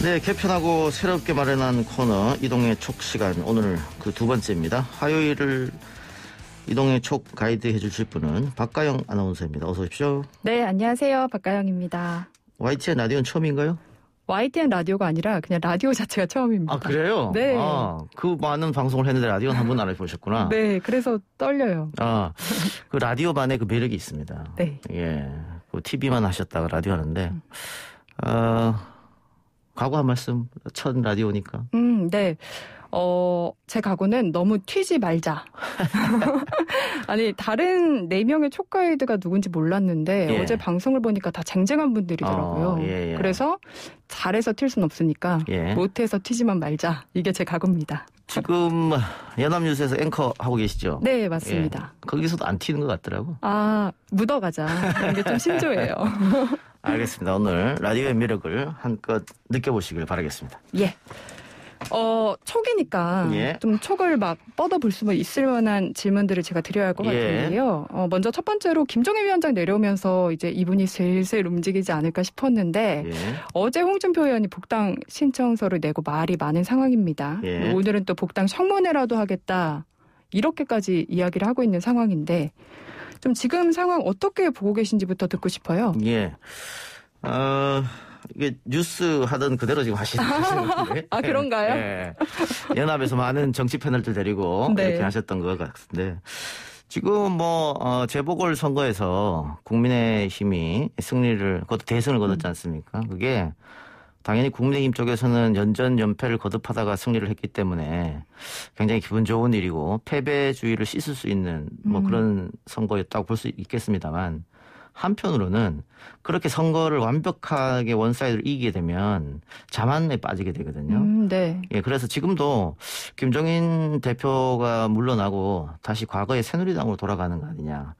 네, 개편하고 새롭게 마련한 코너 이동의 촉 시간, 오늘 그 두 번째입니다. 화요일을 이동의 촉 가이드 해주실 분은 박가영 아나운서입니다. 어서 오십시오. 네, 안녕하세요. 박가영입니다. YTN 라디오는 처음인가요? YTN 라디오가 아니라 그냥 라디오 자체가 처음입니다. 아, 그래요? 네. 그 많은 방송을 했는데 라디오는 한 번도 안 해보셨구나. 네, 그래서 떨려요. 그 라디오만의 그 매력이 있습니다. 네. 예. 그 TV만 하셨다가 라디오 하는데, 각오 한 말씀, 첫 라디오니까. 네. 제 각오는 너무 튀지 말자. 아니, 다른 4명의 촉가이드가 누군지 몰랐는데, 예. 어제 방송을 보니까 다 쟁쟁한 분들이더라고요. 예. 그래서 잘해서 튈 순 없으니까, 예. 못해서 튀지만 말자. 이게 제 각오입니다. 지금 연합뉴스에서 앵커 하고 계시죠? 네, 맞습니다. 예. 거기서도 안 튀는 것 같더라고. 묻어가자. 이게 좀 신조예요. 알겠습니다. 오늘 라디오의 매력을 한껏 느껴보시길 바라겠습니다. 예. 촉이니까 예. 좀 촉을 막 뻗어볼 수 있을 만한 질문들을 제가 드려야 할 것 같은데요. 먼저 첫 번째로 김종인 위원장 내려오면서 이제 이분이 슬슬 움직이지 않을까 싶었는데 예. 어제 홍준표 의원이 복당 신청서를 내고 말이 많은 상황입니다. 예. 오늘은 또 복당 청문회라도 하겠다. 이렇게까지 이야기를 하고 있는 상황인데 좀 지금 상황 어떻게 보고 계신지부터 듣고 싶어요. 예. 이게 뉴스 하던 그대로 지금 하시는 건데. 아, 그런가요? 예. 연합에서 많은 정치 패널들 데리고 네. 이렇게 하셨던 것 같은데. 지금 재보궐 선거에서 국민의힘이 승리를, 그것도 대승을 거뒀지 않습니까? 그게 당연히 국민의힘 쪽에서는 연전연패를 거듭하다가 승리를 했기 때문에 굉장히 기분 좋은 일이고 패배주의를 씻을 수 있는 그런 선거였다고 볼 수 있겠습니다만, 한편으로는 그렇게 선거를 완벽하게 원사이드로 이기게 되면 자만에 빠지게 되거든요. 네. 예, 그래서 지금도 김종인 대표가 물러나고 다시 과거의 새누리당으로 돌아가는 거 아니냐.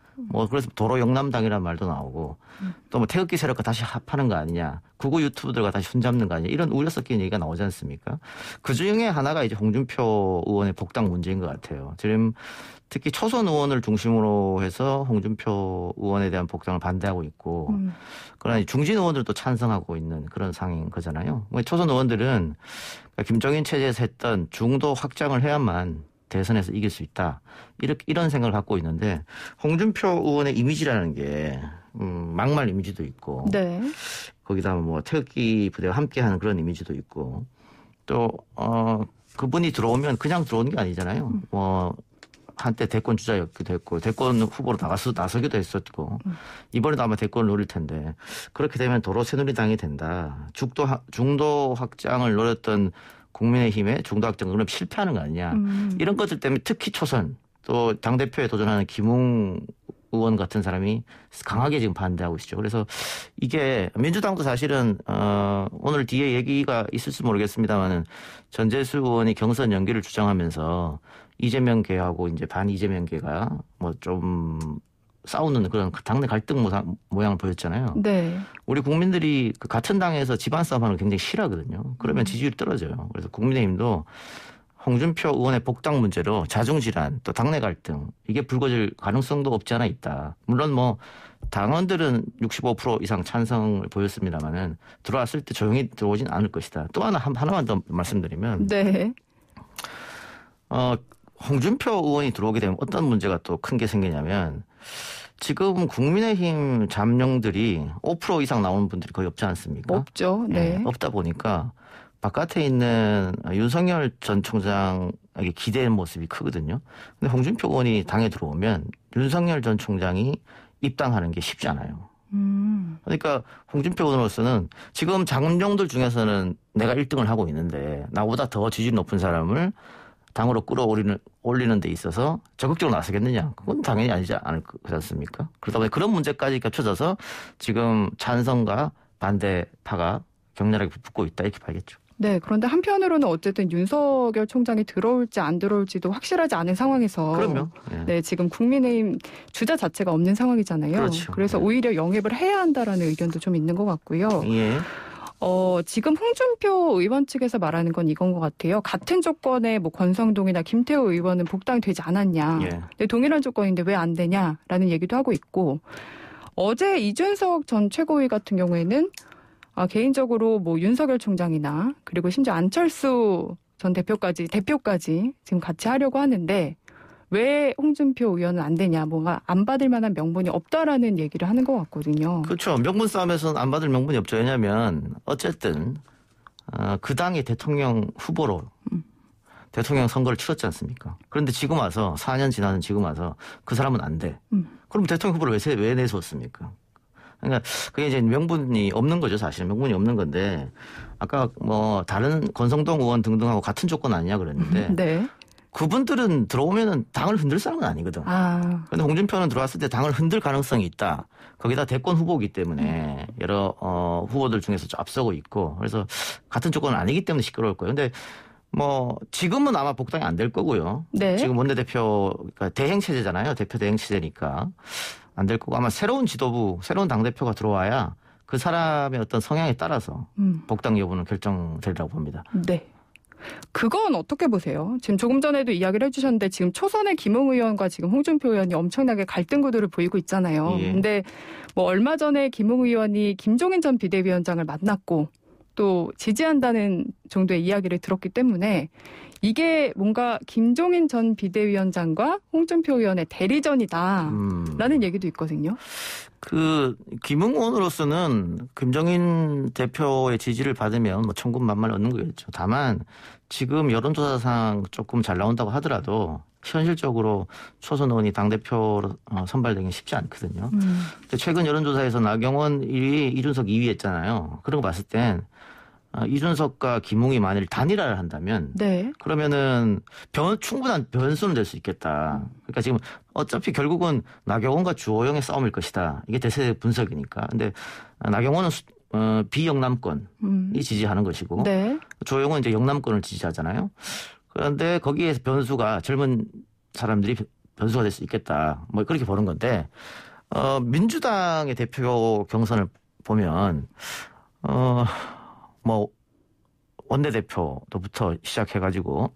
그래서 도로 영남당이라는 말도 나오고 또 태극기 세력과 다시 합하는 거 아니냐. 구구 유튜브들과 다시 손잡는 거 아니냐. 이런 우려 섞인 얘기가 나오지 않습니까? 그 중에 하나가 이제 홍준표 의원의 복당 문제인 것 같아요. 지금 특히 초선 의원을 중심으로 해서 홍준표 의원에 대한 복당을 반대하고 있고, 그러나 중진 의원들도 찬성하고 있는 그런 상황인 거잖아요. 초선 의원들은 김종인 체제에서 했던 중도 확장을 해야만 대선에서 이길 수 있다. 이런 생각을 갖고 있는데, 홍준표 의원의 이미지라는 게 막말 이미지도 있고, 네. 거기다 태극기 부대와 함께하는 그런 이미지도 있고, 또 그분이 들어오면 그냥 들어오는 게 아니잖아요. 한때 대권 주자였기도 했고 대권 후보로 나서기도 했었고 이번에도 아마 대권을 노릴 텐데, 그렇게 되면 도로 새누리당이 된다. 중도 확장을 노렸던 국민의힘의 중도 확장, 그럼 실패하는 거 아니냐. 이런 것들 때문에 특히 초선, 또 당대표에 도전하는 김웅 의원 같은 사람이 강하게 지금 반대하고 있죠. 그래서 이게 민주당도 사실은 오늘 뒤에 얘기가 있을지 모르겠습니다만은 전재수 의원이 경선 연기를 주장하면서 이재명계하고 이제 반 이재명계가 좀 싸우는 그런 당내 갈등 모양을 보였잖아요. 네. 우리 국민들이 그 같은 당에서 집안 싸움하는 걸 굉장히 싫어하거든요. 그러면 지지율이 떨어져요. 그래서 국민의힘도 홍준표 의원의 복당 문제로 자중질환, 또 당내 갈등, 이게 불거질 가능성도 없지 않아 있다. 물론 당원들은 65% 이상 찬성을 보였습니다만은 들어왔을 때 조용히 들어오진 않을 것이다. 또 하나만 더 말씀드리면, 네. 홍준표 의원이 들어오게 되면 어떤 문제가 또 큰 게 생기냐면, 지금 국민의힘 잠룡들이 5% 이상 나오는 분들이 거의 없지 않습니까? 없죠. 네. 없다 보니까 바깥에 있는 윤석열 전 총장에게 기대는 모습이 크거든요. 근데 홍준표 의원이 당에 들어오면 윤석열 전 총장이 입당하는 게 쉽지 않아요. 그러니까 홍준표 의원으로서는 지금 잠룡들 중에서는 내가 1등을 하고 있는데 나보다 더 지지율 높은 사람을 당으로 끌어올리는 데 있어서 적극적으로 나서겠느냐. 그건 당연히 아니지 않습니까? 그러다 보니 그런 문제까지 겹쳐져서 지금 찬성과 반대파가 격렬하게 붙고 있다, 이렇게 봐야겠죠. 네, 그런데 한편으로는 어쨌든 윤석열 총장이 들어올지 안 들어올지도 확실하지 않은 상황에서. 그럼요. 네, 지금 국민의힘 주자 자체가 없는 상황이잖아요. 그렇죠. 그래서 오히려 영입을 해야 한다라는 의견도 좀 있는 것 같고요. 예. 지금 홍준표 의원 측에서 말하는 건 이건 것 같아요. 같은 조건에 권성동이나 김태호 의원은 복당되지 않았냐. 예. 근데 동일한 조건인데 왜 안 되냐라는 얘기도 하고 있고, 어제 이준석 전 최고위 같은 경우에는 개인적으로 뭐 윤석열 총장이나 그리고 심지어 안철수 전 대표까지 지금 같이 하려고 하는데 왜 홍준표 의원은 안 되냐, 뭔가 안 받을 만한 명분이 없다라는 얘기를 하는 것 같거든요. 그렇죠. 명분 싸움에서는 안 받을 명분이 없죠. 왜냐하면 어쨌든 그 당의 대통령 후보로 대통령 선거를 치렀지 않습니까? 그런데 지금 와서 4년 지나는 지금 와서 그 사람은 안 돼. 그럼 대통령 후보를 왜 내세웠습니까? 그러니까 그게 이제 명분이 없는 거죠, 사실. 명분이 없는 건데 아까 뭐 다른 권성동 의원 등등하고 같은 조건 아니냐 그랬는데 네. 그분들은 들어오면은 당을 흔들 사람은 아니거든. 그런데 홍준표는 들어왔을 때 당을 흔들 가능성이 있다. 거기다 대권 후보이기 때문에 여러 후보들 중에서 좀 앞서고 있고 그래서 같은 조건은 아니기 때문에 시끄러울 거예요. 근데 뭐 지금은 아마 복당이 안 될 거고요. 네. 지금 원내대표 그러니까 대행 체제잖아요. 대표 대행 체제니까 안 될 거고 아마 새로운 지도부, 새로운 당 대표가 들어와야 그 사람의 어떤 성향에 따라서 복당 여부는 결정되리라고 봅니다. 네. 그건 어떻게 보세요? 지금 조금 전에도 이야기를 해주셨는데 지금 초선의 김웅 의원과 지금 홍준표 의원이 엄청나게 갈등 구도를 보이고 있잖아요. 예. 근데 뭐 얼마 전에 김웅 의원이 김종인 전 비대위원장을 만났고 또 지지한다는 정도의 이야기를 들었기 때문에 이게 뭔가 김종인 전 비대위원장과 홍준표 의원의 대리전이다라는 얘기도 있거든요. 그 김웅 의원으로서는 김정인 대표의 지지를 받으면 뭐 천군만마를 얻는 거겠죠. 다만 지금 여론조사상 조금 잘 나온다고 하더라도 현실적으로 초선 의원이 당대표로 선발되기 쉽지 않거든요. 최근 여론조사에서 나경원 1위, 이준석 2위 했잖아요. 그런 거 봤을 땐 이준석과 김웅이 만일 단일화를 한다면 네. 그러면은 충분한 변수는 될 수 있겠다. 그러니까 지금 어차피 결국은 나경원과 주호영의 싸움일 것이다. 이게 대세 분석이니까. 근데 나경원은 비영남권이 지지하는 것이고 네. 주호영은 이제 영남권을 지지하잖아요. 그런데 거기에서 변수가 젊은 사람들이 변수가 될 수 있겠다. 뭐 그렇게 보는 건데 민주당의 대표 경선을 보면 뭐 원내대표부터 시작해가지고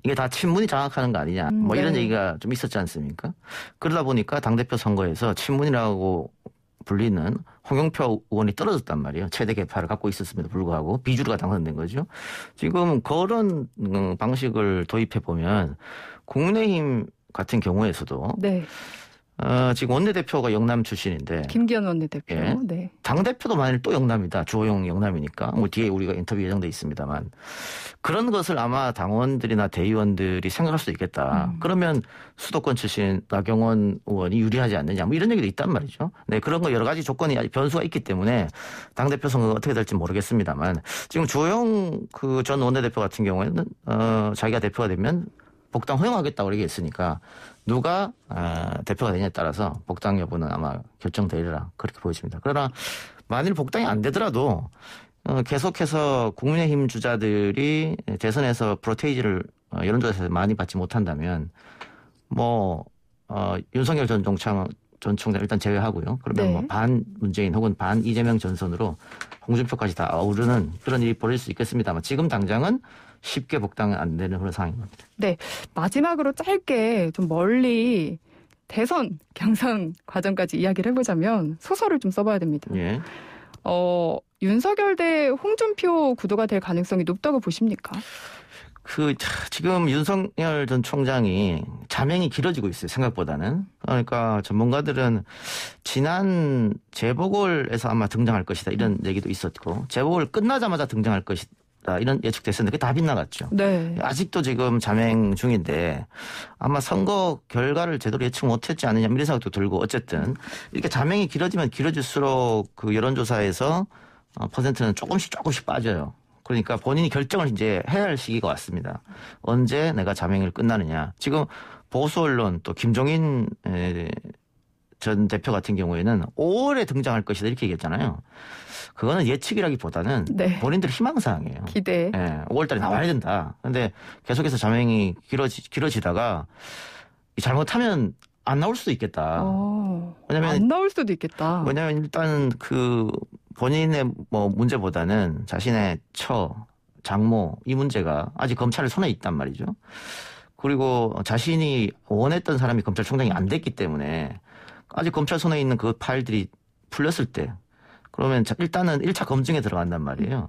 이게 다 친문이 장악하는 거 아니냐 뭐 이런 네. 얘기가 좀 있었지 않습니까? 그러다 보니까 당대표 선거에서 친문이라고 불리는 홍영표 의원이 떨어졌단 말이에요. 최대 궤파를 갖고 있었음에도 불구하고 비주류가 당선된 거죠. 지금 그런 방식을 도입해 보면 국민의힘 같은 경우에서도 네. 지금 원내대표가 영남 출신인데 김기현 원내대표. 예. 네. 당대표도 만일 또 영남이다. 주호영 영남이니까. 뭐 뒤에 우리가 인터뷰 예정돼 있습니다만. 그런 것을 아마 당원들이나 대의원들이 생각할 수도 있겠다. 그러면 수도권 출신 나경원 의원이 유리하지 않느냐. 뭐 이런 얘기도 있단 말이죠. 네, 그런 거 여러 가지 조건이 아직 변수가 있기 때문에 당대표 선거가 어떻게 될지 모르겠습니다만 지금 주호영 그 전 원내대표 같은 경우에는 자기가 대표가 되면 복당 허용하겠다고 얘기했으니까 누가 대표가 되냐에 따라서 복당 여부는 아마 결정되리라 그렇게 보여집니다. 그러나 만일 복당이 안 되더라도 계속해서 국민의힘 주자들이 대선에서 프로테이지를 여론조사에서 많이 받지 못한다면 뭐 윤석열 전 총장 일단 제외하고요. 그러면 네. 뭐 반 문재인 혹은 반 이재명 전선으로 홍준표까지 다 아우르는 그런 일이 벌일 수 있겠습니다만 지금 당장은 쉽게 복당은 안 되는 그런 상황인 겁니다. 네. 마지막으로 짧게 좀 멀리 대선 경선 과정까지 이야기를 해보자면 소설을 좀 써봐야 됩니다. 예. 윤석열 대 홍준표 구도가 될 가능성이 높다고 보십니까? 지금 윤석열 전 총장이 자명이 길어지고 있어요. 생각보다는. 그러니까 전문가들은 지난 재보궐에서 아마 등장할 것이다. 이런 얘기도 있었고 재보궐 끝나자마자 등장할 것이다. 이런 예측됐었는데 그게 다 빗나갔죠. 네. 아직도 지금 자맹 중인데 아마 선거 결과를 제대로 예측 못했지 않느냐 이런 생각도 들고 어쨌든 이렇게 자맹이 길어지면 길어질수록 그 여론조사에서 퍼센트는 조금씩 빠져요. 그러니까 본인이 결정을 이제 해야 할 시기가 왔습니다. 언제 내가 자맹을 끝나느냐. 지금 보수 언론 또 김종인 전 대표 같은 경우에는 5월에 등장할 것이다 이렇게 얘기했잖아요. 그거는 예측이라기보다는 네. 본인들 희망사항이에요. 기대. 예, 5월달에 나와야 된다. 그런데 계속해서 자맹이 길어지다가 잘못하면 안 나올 수도 있겠다. 왜냐면 안 나올 수도 있겠다. 왜냐면 일단 그 본인의 뭐 문제보다는 자신의 장모 이 문제가 아직 검찰의 손에 있단 말이죠. 그리고 자신이 원했던 사람이 검찰총장이 안 됐기 때문에 아직 검찰 손에 있는 그 파일들이 풀렸을 때 그러면 일단은 1차 검증에 들어간단 말이에요.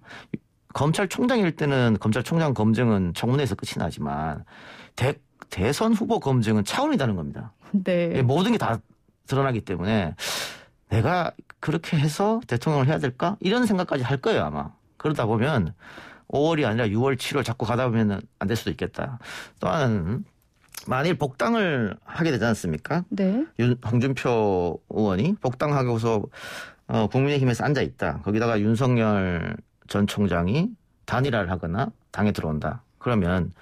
검찰총장일 때는 검찰총장 검증은 청문회에서 끝이 나지만 대선 후보 검증은 차원이 다른 겁니다. 네. 모든 게 다 드러나기 때문에 내가 그렇게 해서 대통령을 해야 될까? 이런 생각까지 할 거예요, 아마. 그러다 보면 5월이 아니라 6월, 7월 자꾸 가다 보면 안 될 수도 있겠다. 또한 만일 복당을 하게 되지 않습니까? 네. 홍준표 의원이 복당하고서 국민의힘에서 앉아 있다. 거기다가 윤석열 전 총장이 단일화를 하거나 당에 들어온다. 그러면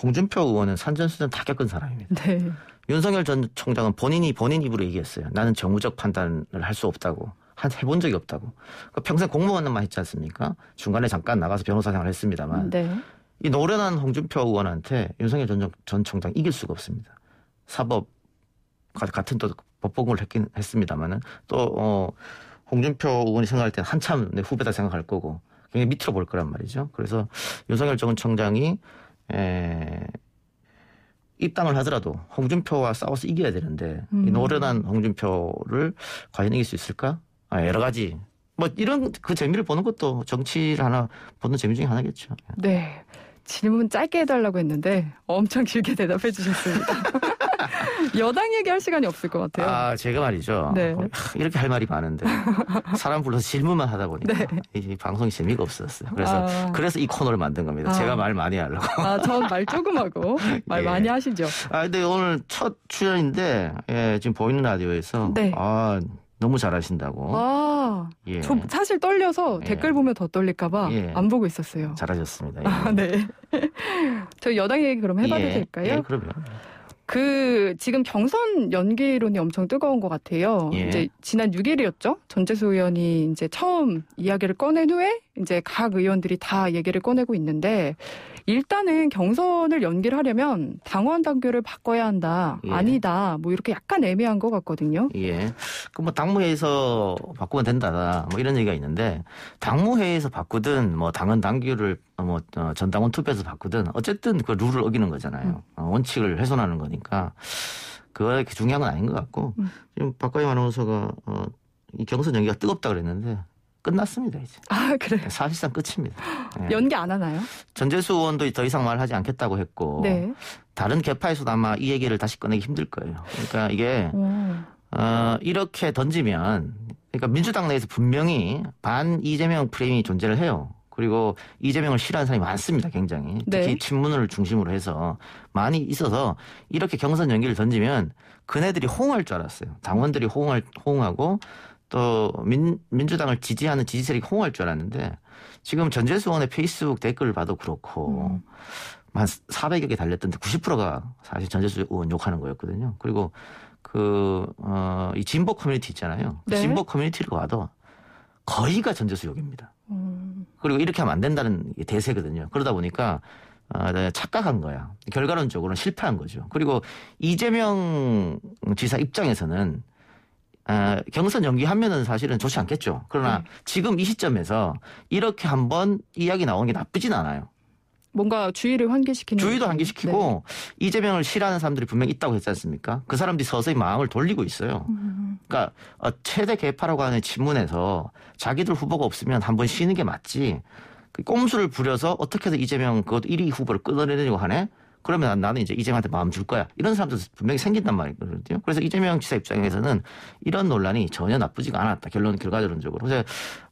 홍준표 의원은 산전수전 다 겪은 사람입니다. 네. 윤석열 전 총장은 본인 입으로 얘기했어요. 나는 정무적 판단을 할 수 없다고. 해본 적이 없다고. 평생 공무원만 했지 않습니까? 중간에 잠깐 나가서 변호사 생활을 했습니다만. 네. 이 노련한 홍준표 의원한테 윤석열 전 총장 이길 수가 없습니다. 사법 같은 또 법복을 했긴 했습니다만은 또 홍준표 의원이 생각할 때는 한참 내 후배다 생각할 거고 굉장히 밑으로 볼 거란 말이죠. 그래서 윤석열 전 총장이 입당을 하더라도 홍준표와 싸워서 이겨야 되는데 이 노련한 홍준표를 과연 이길 수 있을까? 여러 가지 뭐 이런 그 재미를 보는 것도 정치를 하나 보는 재미 중에 하나겠죠. 네. 질문 짧게 해달라고 했는데 엄청 길게 대답해 주셨습니다. 여당 얘기할 시간이 없을 것 같아요. 제가 말이죠. 네. 이렇게 할 말이 많은데 사람 불러서 질문만 하다 보니까 네. 이 방송이 재미가 없었어요. 그래서 이 코너를 만든 겁니다. 제가 말 많이 하려고. 전 말 조금 하고 말 예. 많이 하시죠. 근데 오늘 첫 출연인데 지금 보이는 라디오에서 네. 너무 잘하신다고. 예. 저 사실 떨려서 예. 댓글 보면 더 떨릴까봐 예. 안 보고 있었어요. 잘하셨습니다. 예. 네. 저 여당 얘기 그럼 해봐도 될까요? 예, 그럼요. 지금 경선 연기론이 엄청 뜨거운 것 같아요. 예. 이제 지난 6일이었죠. 전재수 의원이 이제 처음 이야기를 꺼낸 후에 이제 각 의원들이 다 얘기를 꺼내고 있는데 일단은 경선을 연기를 하려면 당원 당규를 바꿔야 한다. 예. 아니다. 뭐 이렇게 약간 애매한 것 같거든요. 예. 그 당무회에서 바꾸면 된다. 뭐 이런 얘기가 있는데 당무회에서 바꾸든 뭐 당헌 당규를 전당원 투표에서 바꾸든 어쨌든 그 룰을 어기는 거잖아요. 원칙을 훼손하는 거니까 그게 중요한 건 아닌 것 같고 지금 박가영 아나운서가 이 경선 연기가 뜨겁다 그랬는데 끝났습니다 이제. 그래요? 사실상 끝입니다. 예. 연기 안 하나요? 전재수 의원도 더 이상 말하지 않겠다고 했고 네. 다른 개파에서도 아마 이 얘기를 다시 꺼내기 힘들 거예요. 그러니까 이게 이렇게 던지면 그러니까 민주당 내에서 분명히 반 이재명 프레임이 존재를 해요. 그리고 이재명을 싫어하는 사람이 많습니다. 굉장히. 특히 네. 친문을 중심으로 해서 많이 있어서 이렇게 경선 연기를 던지면 그네들이 호응할 줄 알았어요. 당원들이 호응하고 또 민주당을 지지하는 지지 세력이 호응할 줄 알았는데 지금 전재수 의원의 페이스북 댓글을 봐도 그렇고 한 400여 개 달렸던데 90%가 사실 전재수 의원 욕하는 거였거든요. 그리고 이 진보 커뮤니티 있잖아요. 네. 진보 커뮤니티를 봐도 거의가 전재수 욕입니다. 그리고 이렇게 하면 안 된다는 게 대세거든요. 그러다 보니까 착각한 거야. 결과론적으로는 실패한 거죠. 그리고 이재명 지사 입장에서는 경선 연기하면은 사실은 좋지 않겠죠. 그러나 지금 이 시점에서 이렇게 한번 이야기 나오는 게 나쁘진 않아요. 뭔가 주의를 환기시키는. 주의도 환기시키고 이재명을 싫어하는 사람들이 분명히 있다고 했지 않습니까? 그 사람들이 서서히 마음을 돌리고 있어요. 그러니까 최대 개파라고 하는 친문에서 자기들 후보가 없으면 한번 쉬는 게 맞지. 그 꼼수를 부려서 어떻게든 이재명 그것도 1위 후보를 끊어내려고 하네. 그러면 나는 이제 이재명한테 마음 줄 거야. 이런 사람들 분명히 생긴단 말이거든요. 그래서 이재명 지사 입장에서는 이런 논란이 전혀 나쁘지가 않았다. 결과론적으로. 그래서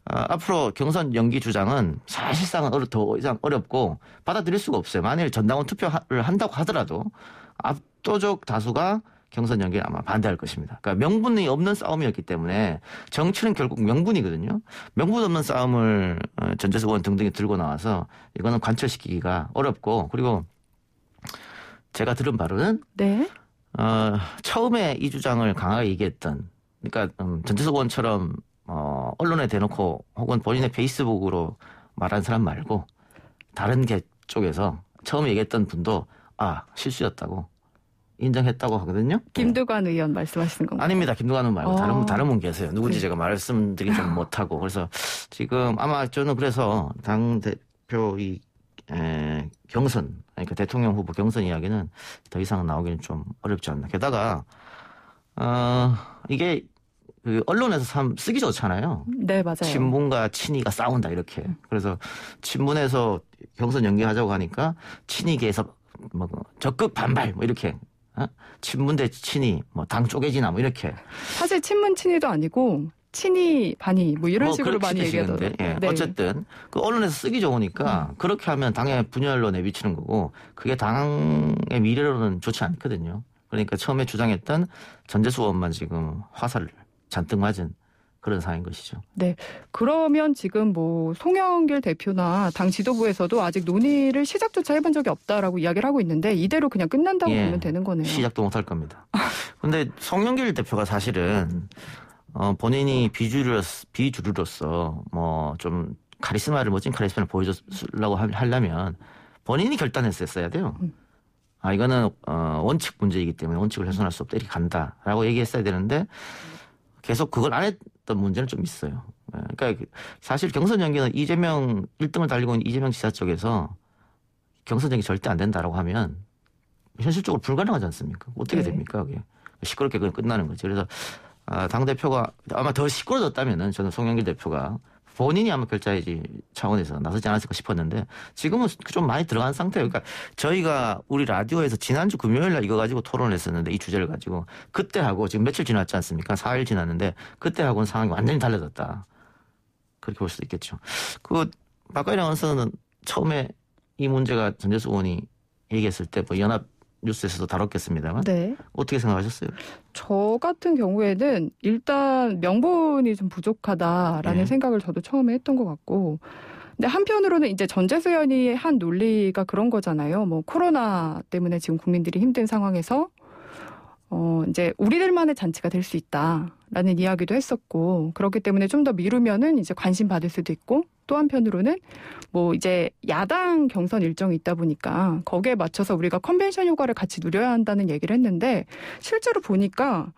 앞으로 경선 연기 주장은 사실상은 더 이상 어렵고 받아들일 수가 없어요. 만일 전당원 투표를 한다고 하더라도 압도적 다수가 경선 연기에 아마 반대할 것입니다. 그러니까 명분이 없는 싸움이었기 때문에 정치는 결국 명분이거든요. 명분 없는 싸움을 전재수 의원 등등이 들고 나와서 이거는 관철시키기가 어렵고 그리고 제가 들은 바로는 네. 처음에 이 주장을 강하게 얘기했던 그러니까 전재수 의원처럼 언론에 대놓고 혹은 본인의 페이스북으로 말한 사람 말고 다른 개 쪽에서 처음에 얘기했던 분도 실수였다고 인정했다고 하거든요. 김두관 의원 말씀하시는 건가요? 아닙니다. 김두관 의원 말고 다른 분 계세요. 누군지 제가 말씀드리지 못하고 그래서 지금 아마 저는 그래서 당 대표 경선, 그러니까 대통령 후보 경선 이야기는 더 이상 나오기는 좀 어렵지 않나. 게다가, 이게 그 언론에서 참 쓰기 좋잖아요. 네, 맞아요. 친문과 친이가 싸운다 이렇게. 그래서 친문에서 경선 연기하자고 하니까 친이계에서 뭐 적극 반발 뭐 이렇게. 친문 대 친이 뭐 당 쪼개지나 뭐 이렇게. 사실 친문 친이도 아니고 친이 반이 뭐 이런 식으로 많이 얘기하던데. 예. 네. 어쨌든 그 언론에서 쓰기 좋으니까 그렇게 하면 당의 분열로 내비치는 거고 그게 당의 미래로는 좋지 않거든요. 그러니까 처음에 주장했던 전재수 의원만 지금 화살을 잔뜩 맞은 그런 상황인 것이죠. 네. 그러면 지금 뭐 송영길 대표나 당 지도부에서도 아직 논의를 시작조차 해본 적이 없다라고 이야기를 하고 있는데 이대로 그냥 끝난다고 보면 되는 거네요. 시작도 못할 겁니다. 그런데 송영길 대표가 사실은 본인이 비주류로서 뭐 좀 멋진 카리스마를 보여주려고 하려면 본인이 결단했어야 돼요. 이거는 원칙 문제이기 때문에 원칙을 훼손할 수 없다 이렇게 간다라고 얘기했어야 되는데 계속 그걸 안 했던 문제는 좀 있어요. 그러니까 사실 경선 연기는 이재명 1등을 달리고 있는 이재명 지사 쪽에서 경선 연기 절대 안 된다라고 하면 현실적으로 불가능하지 않습니까? 어떻게 됩니까? 그게 시끄럽게 그냥 끝나는 거죠. 그래서 당 대표가 아마 더 시끄러졌다면은 저는 송영길 대표가 본인이 아마 결자해지 차원에서 나서지 않았을까 싶었는데 지금은 좀 많이 들어간 상태예요. 그러니까 저희가 우리 라디오에서 지난주 금요일 날 이거 가지고 토론을 했었는데 이 주제를 가지고 그때하고 지금 며칠 지났지 않습니까? 4일 지났는데 그때하고는 상황이 완전히 달라졌다. 그렇게 볼 수도 있겠죠. 박가일영 원서는 처음에 이 문제가 전재수 의원이 얘기했을 때 뭐 연합 뉴스에서도 다뤘겠습니다만 네. 어떻게 생각하셨어요? 저 같은 경우에는 일단 명분이 좀 부족하다라는 생각을 저도 처음에 했던 것 같고 근데 한편으로는 이제 전재수 의원이 한 논리가 그런 거잖아요. 뭐 코로나 때문에 지금 국민들이 힘든 상황에서 이제 우리들만의 잔치가 될 수 있다라는 이야기도 했었고 그렇기 때문에 좀 더 미루면은 이제 관심 받을 수도 있고 또 한편으로는 뭐 이제 야당 경선 일정이 있다 보니까 거기에 맞춰서 우리가 컨벤션 효과를 같이 누려야 한다는 얘기를 했는데 실제로 보니까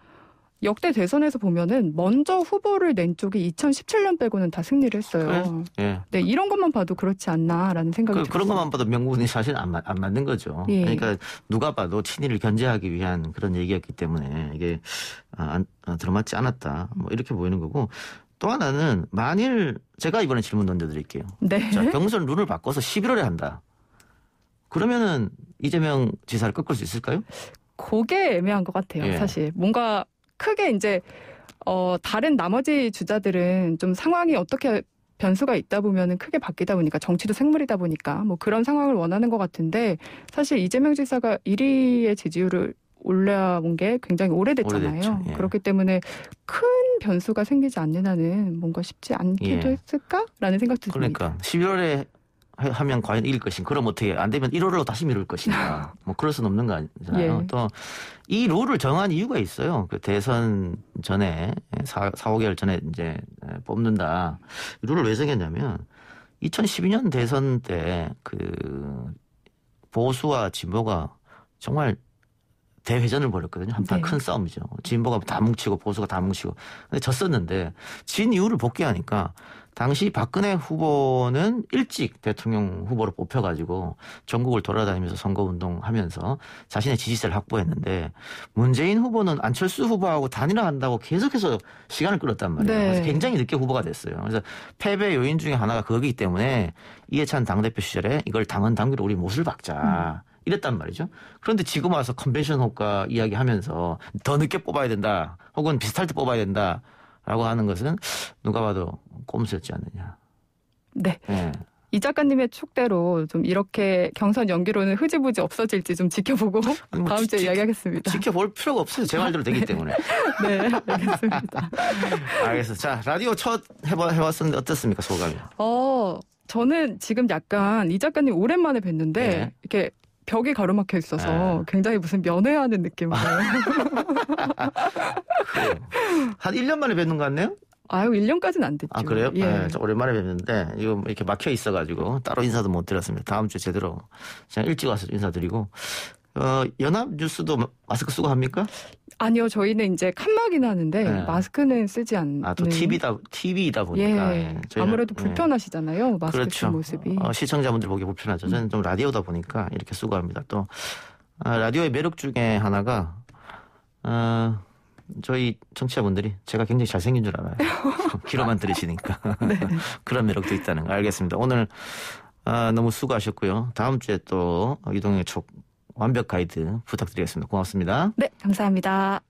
역대 대선에서 보면은 먼저 후보를 낸 쪽이 2017년 빼고는 다 승리를 했어요. 예. 네, 이런 것만 봐도 그렇지 않나라는 생각이 들어요. 그런 것만 봐도 명분이 사실 안 맞는 거죠. 예. 그러니까 누가 봐도 친이를 견제하기 위한 그런 얘기였기 때문에 이게 들어맞지 않았다. 뭐 이렇게 보이는 거고 또 하나는 만일 제가 이번에 질문 던져드릴게요. 네. 자, 경선 룰을 바꿔서 11월에 한다. 그러면은 이재명 지사를 꺾을 수 있을까요? 그게 애매한 것 같아요. 예. 사실 뭔가 크게 이제 다른 나머지 주자들은 좀 상황이 어떻게 변수가 있다 보면은 크게 바뀌다 보니까 정치도 생물이다 보니까 뭐 그런 상황을 원하는 것 같은데 사실 이재명 지사가 1위의 지지율을 올라온 게 굉장히 오래됐잖아요. 오래됐죠. 예. 그렇기 때문에 큰 변수가 생기지 않는 한은 뭔가 쉽지 않기도 했을까라는 생각도 듭니다. 그러니까 11월에 하면 과연 이길 것인가? 그럼 어떻게 안 되면 1월로 다시 미룰 것인가? 뭐 그럴 수는 없는 거 아니잖아요. 예. 또 이 룰을 정한 이유가 있어요. 그 대선 전에 4, 5개월 전에 이제 뽑는다. 이 룰을 왜 정했냐면 2012년 대선 때 그 보수와 진보가 정말 대회전을 벌였거든요. 한판 큰 싸움이죠. 진보가 다 뭉치고 보수가 다 뭉치고. 근데 졌었는데 진 이유를 복귀하니까 당시 박근혜 후보는 일찍 대통령 후보로 뽑혀가지고 전국을 돌아다니면서 선거운동하면서 자신의 지지세를 확보했는데 문재인 후보는 안철수 후보하고 단일화한다고 계속해서 시간을 끌었단 말이에요. 네. 그래서 굉장히 늦게 후보가 됐어요. 그래서 패배 요인 중에 하나가 그거기 때문에 이해찬 당대표 시절에 이걸 당헌 당규로 우리 못을 박자. 이랬단 말이죠. 그런데 지금 와서 컨벤션 효과 이야기하면서 더 늦게 뽑아야 된다. 혹은 비슷할 때 뽑아야 된다라고 하는 것은 누가 봐도 꼼수였지 않느냐. 네. 네. 이 작가님의 촉대로 좀 이렇게 경선 연기로는 흐지부지 없어질지 좀 지켜보고 뭐 다음 주에 이야기하겠습니다. 지켜볼 필요가 없어요. 제 말대로 되기 때문에. 네, 알겠습니다. 알겠습니다. 자, 라디오 첫 해봤었는데 어떻습니까? 소감이? 저는 지금 약간 이 작가님 오랜만에 뵀는데 이렇게 벽이 가로막혀 있어서 굉장히 무슨 면회하는 느낌으로. 한 1년 만에 뵙는 것 같네요? 아유, 1년까지는 안 됐죠. 아, 그래요? 예. 네, 저 오랜만에 뵙는데, 이거 이렇게 막혀 있어가지고, 따로 인사도 못 드렸습니다. 다음 주에 제대로, 그냥 일찍 와서 인사드리고, 연합 뉴스도 마스크 쓰고 합니까? 아니요, 저희는 이제 칸막이는 하는데, 마스크는 쓰지 않는. 또 TV이다 보니까. 예. 아무래도 불편하시잖아요, 마스크 그렇죠. 쓴 모습이. 시청자분들 보기 불편하죠. 저는 좀 라디오다 보니까 이렇게 쓰고 합니다. 또, 라디오의 매력 중에 하나가, 저희 청취자분들이 제가 굉장히 잘생긴 줄 알아요. 귀로만 들으시니까. 그런 매력도 있다는 거 알겠습니다. 오늘 너무 수고하셨고요. 다음 주에 또 이동영의 촉 완벽 가이드 부탁드리겠습니다. 고맙습니다. 네, 감사합니다.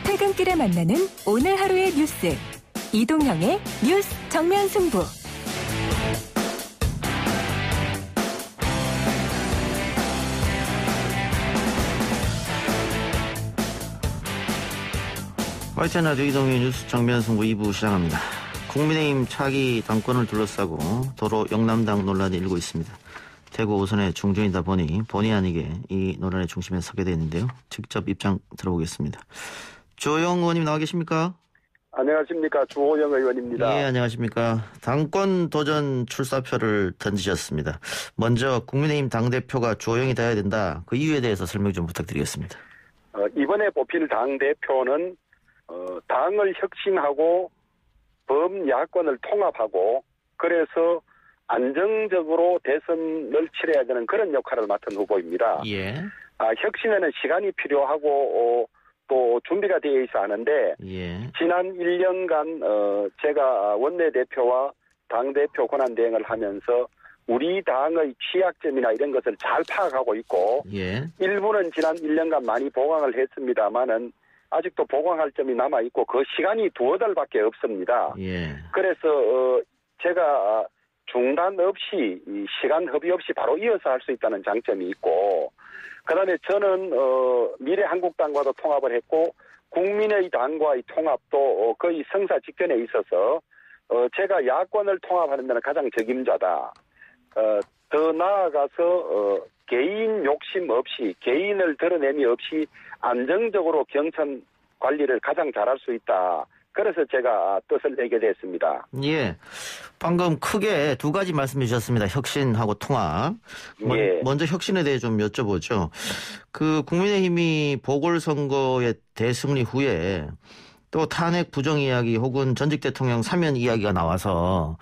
퇴근길에 만나는 오늘 하루의 뉴스. 이동형의 뉴스 정면 승부. YTN 라디오 이동의 뉴스 정면 승부 2부 시작합니다. 국민의힘 차기 당권을 둘러싸고 도로 영남당 논란이 일고 있습니다. 대구 5선의 중진이다 보니 본의 아니게 이 논란의 중심에 서게 되는데요. 직접 입장 들어보겠습니다. 주호영 의원님 나와 계십니까? 안녕하십니까. 주호영 의원입니다. 예, 안녕하십니까. 당권 도전 출사표를 던지셨습니다. 먼저 국민의힘 당대표가 주호영이 돼야 된다. 그 이유에 대해서 설명 좀 부탁드리겠습니다. 이번에 뽑힐 당대표는 당을 혁신하고 범야권을 통합하고 그래서 안정적으로 대선을 치러야 되는 그런 역할을 맡은 후보입니다. 예. 혁신에는 시간이 필요하고 또 준비가 되어 있어 하는데 예. 지난 1년간 제가 원내대표와 당대표 권한대행을 하면서 우리 당의 취약점이나 이런 것을 잘 파악하고 있고 예. 일부는 지난 1년간 많이 보강을 했습니다만은 아직도 보강할 점이 남아있고 그 시간이 두어 달밖에 없습니다. 예. 그래서 제가 중단 없이 시간 허비 없이 바로 이어서 할 수 있다는 장점이 있고 그다음에 저는 미래한국당과도 통합을 했고 국민의 당과의 통합도 거의 성사 직전에 있어서 제가 야권을 통합하는 데는 가장 적임자다. 더 나아가서 개인 욕심 없이 개인을 드러냄이 없이 안정적으로 경선 관리를 가장 잘할 수 있다. 그래서 제가 뜻을 내게 됐습니다. 예. 방금 크게 두 가지 말씀해 주셨습니다. 혁신하고 통합. 예. 먼저 혁신에 대해 좀 여쭤보죠. 그 국민의힘이 보궐선거의 대승리 후에 또 탄핵 부정 이야기 혹은 전직 대통령 사면 이야기가 나와서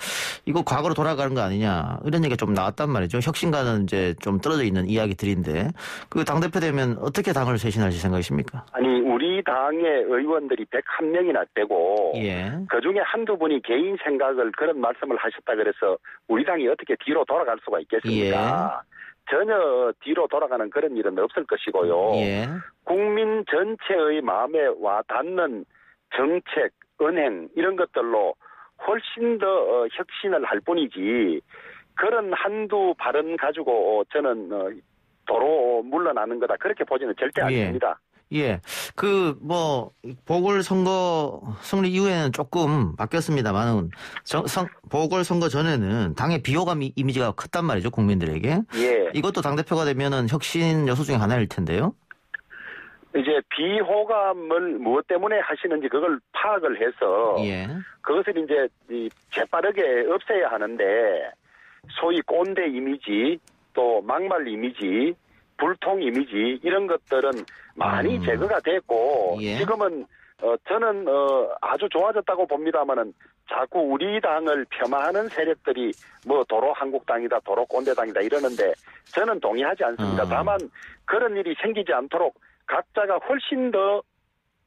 이거 과거로 돌아가는 거 아니냐 이런 얘기가 좀 나왔단 말이죠. 혁신과는 이제 좀 떨어져 있는 이야기들인데 그 당대표 되면 어떻게 당을 쇄신하실 생각이십니까? 아니 우리 당의 의원들이 101명이나 되고 예. 그중에 한두 분이 개인 생각을 그런 말씀을 하셨다 그래서 우리 당이 어떻게 뒤로 돌아갈 수가 있겠습니까? 전혀 뒤로 돌아가는 그런 일은 없을 것이고요. 예. 국민 전체의 마음에 와 닿는 정책, 은행 이런 것들로 훨씬 더 혁신을 할 뿐이지 그런 한두 발언 가지고 저는 도로 물러나는 거다 그렇게 보지는 절대 않습니다. 예. 보궐선거 승리 이후에는 조금 바뀌었습니다만, 보궐선거 전에는 당의 비호감 이미지가 컸단 말이죠, 국민들에게. 예. 이것도 당대표가 되면은 혁신 요소 중에 하나일 텐데요. 이제 비호감을 무엇 때문에 하시는지 그걸 파악을 해서 예. 그것을 이제 재빠르게 없애야 하는데 소위 꼰대 이미지 또 막말 이미지 불통 이미지 이런 것들은 많이 제거가 됐고 예. 지금은 저는 아주 좋아졌다고 봅니다만은 자꾸 우리 당을 폄하하는 세력들이 뭐 도로 한국당이다 도로 꼰대당이다 이러는데 저는 동의하지 않습니다. 다만 그런 일이 생기지 않도록 각자가 훨씬 더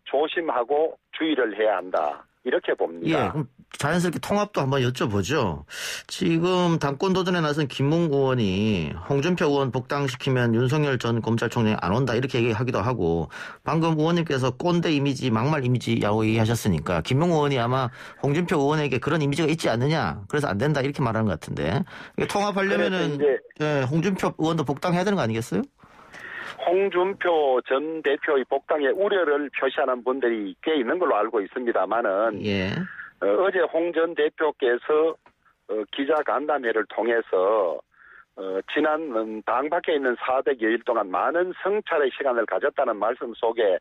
조심하고 주의를 해야 한다. 이렇게 봅니다. 예, 그럼 자연스럽게 통합도 한번 여쭤보죠. 지금 당권 도전에 나선 김문구 의원이 홍준표 의원 복당시키면 윤석열 전 검찰총장이 안 온다 이렇게 얘기하기도 하고 방금 의원님께서 꼰대 이미지, 막말 이미지라고 얘기하셨으니까 김문구 의원이 아마 홍준표 의원에게 그런 이미지가 있지 않느냐 그래서 안 된다 이렇게 말하는 것 같은데 통합하려면은 홍준표 의원도 복당해야 되는 거 아니겠어요? 홍준표 전 대표의 복당에 우려를 표시하는 분들이 꽤 있는 걸로 알고 있습니다만은 예. 어제 홍 전 대표께서 기자 간담회를 통해서 지난 당 밖에 있는 400여일 동안 많은 성찰의 시간을 가졌다는 말씀 속에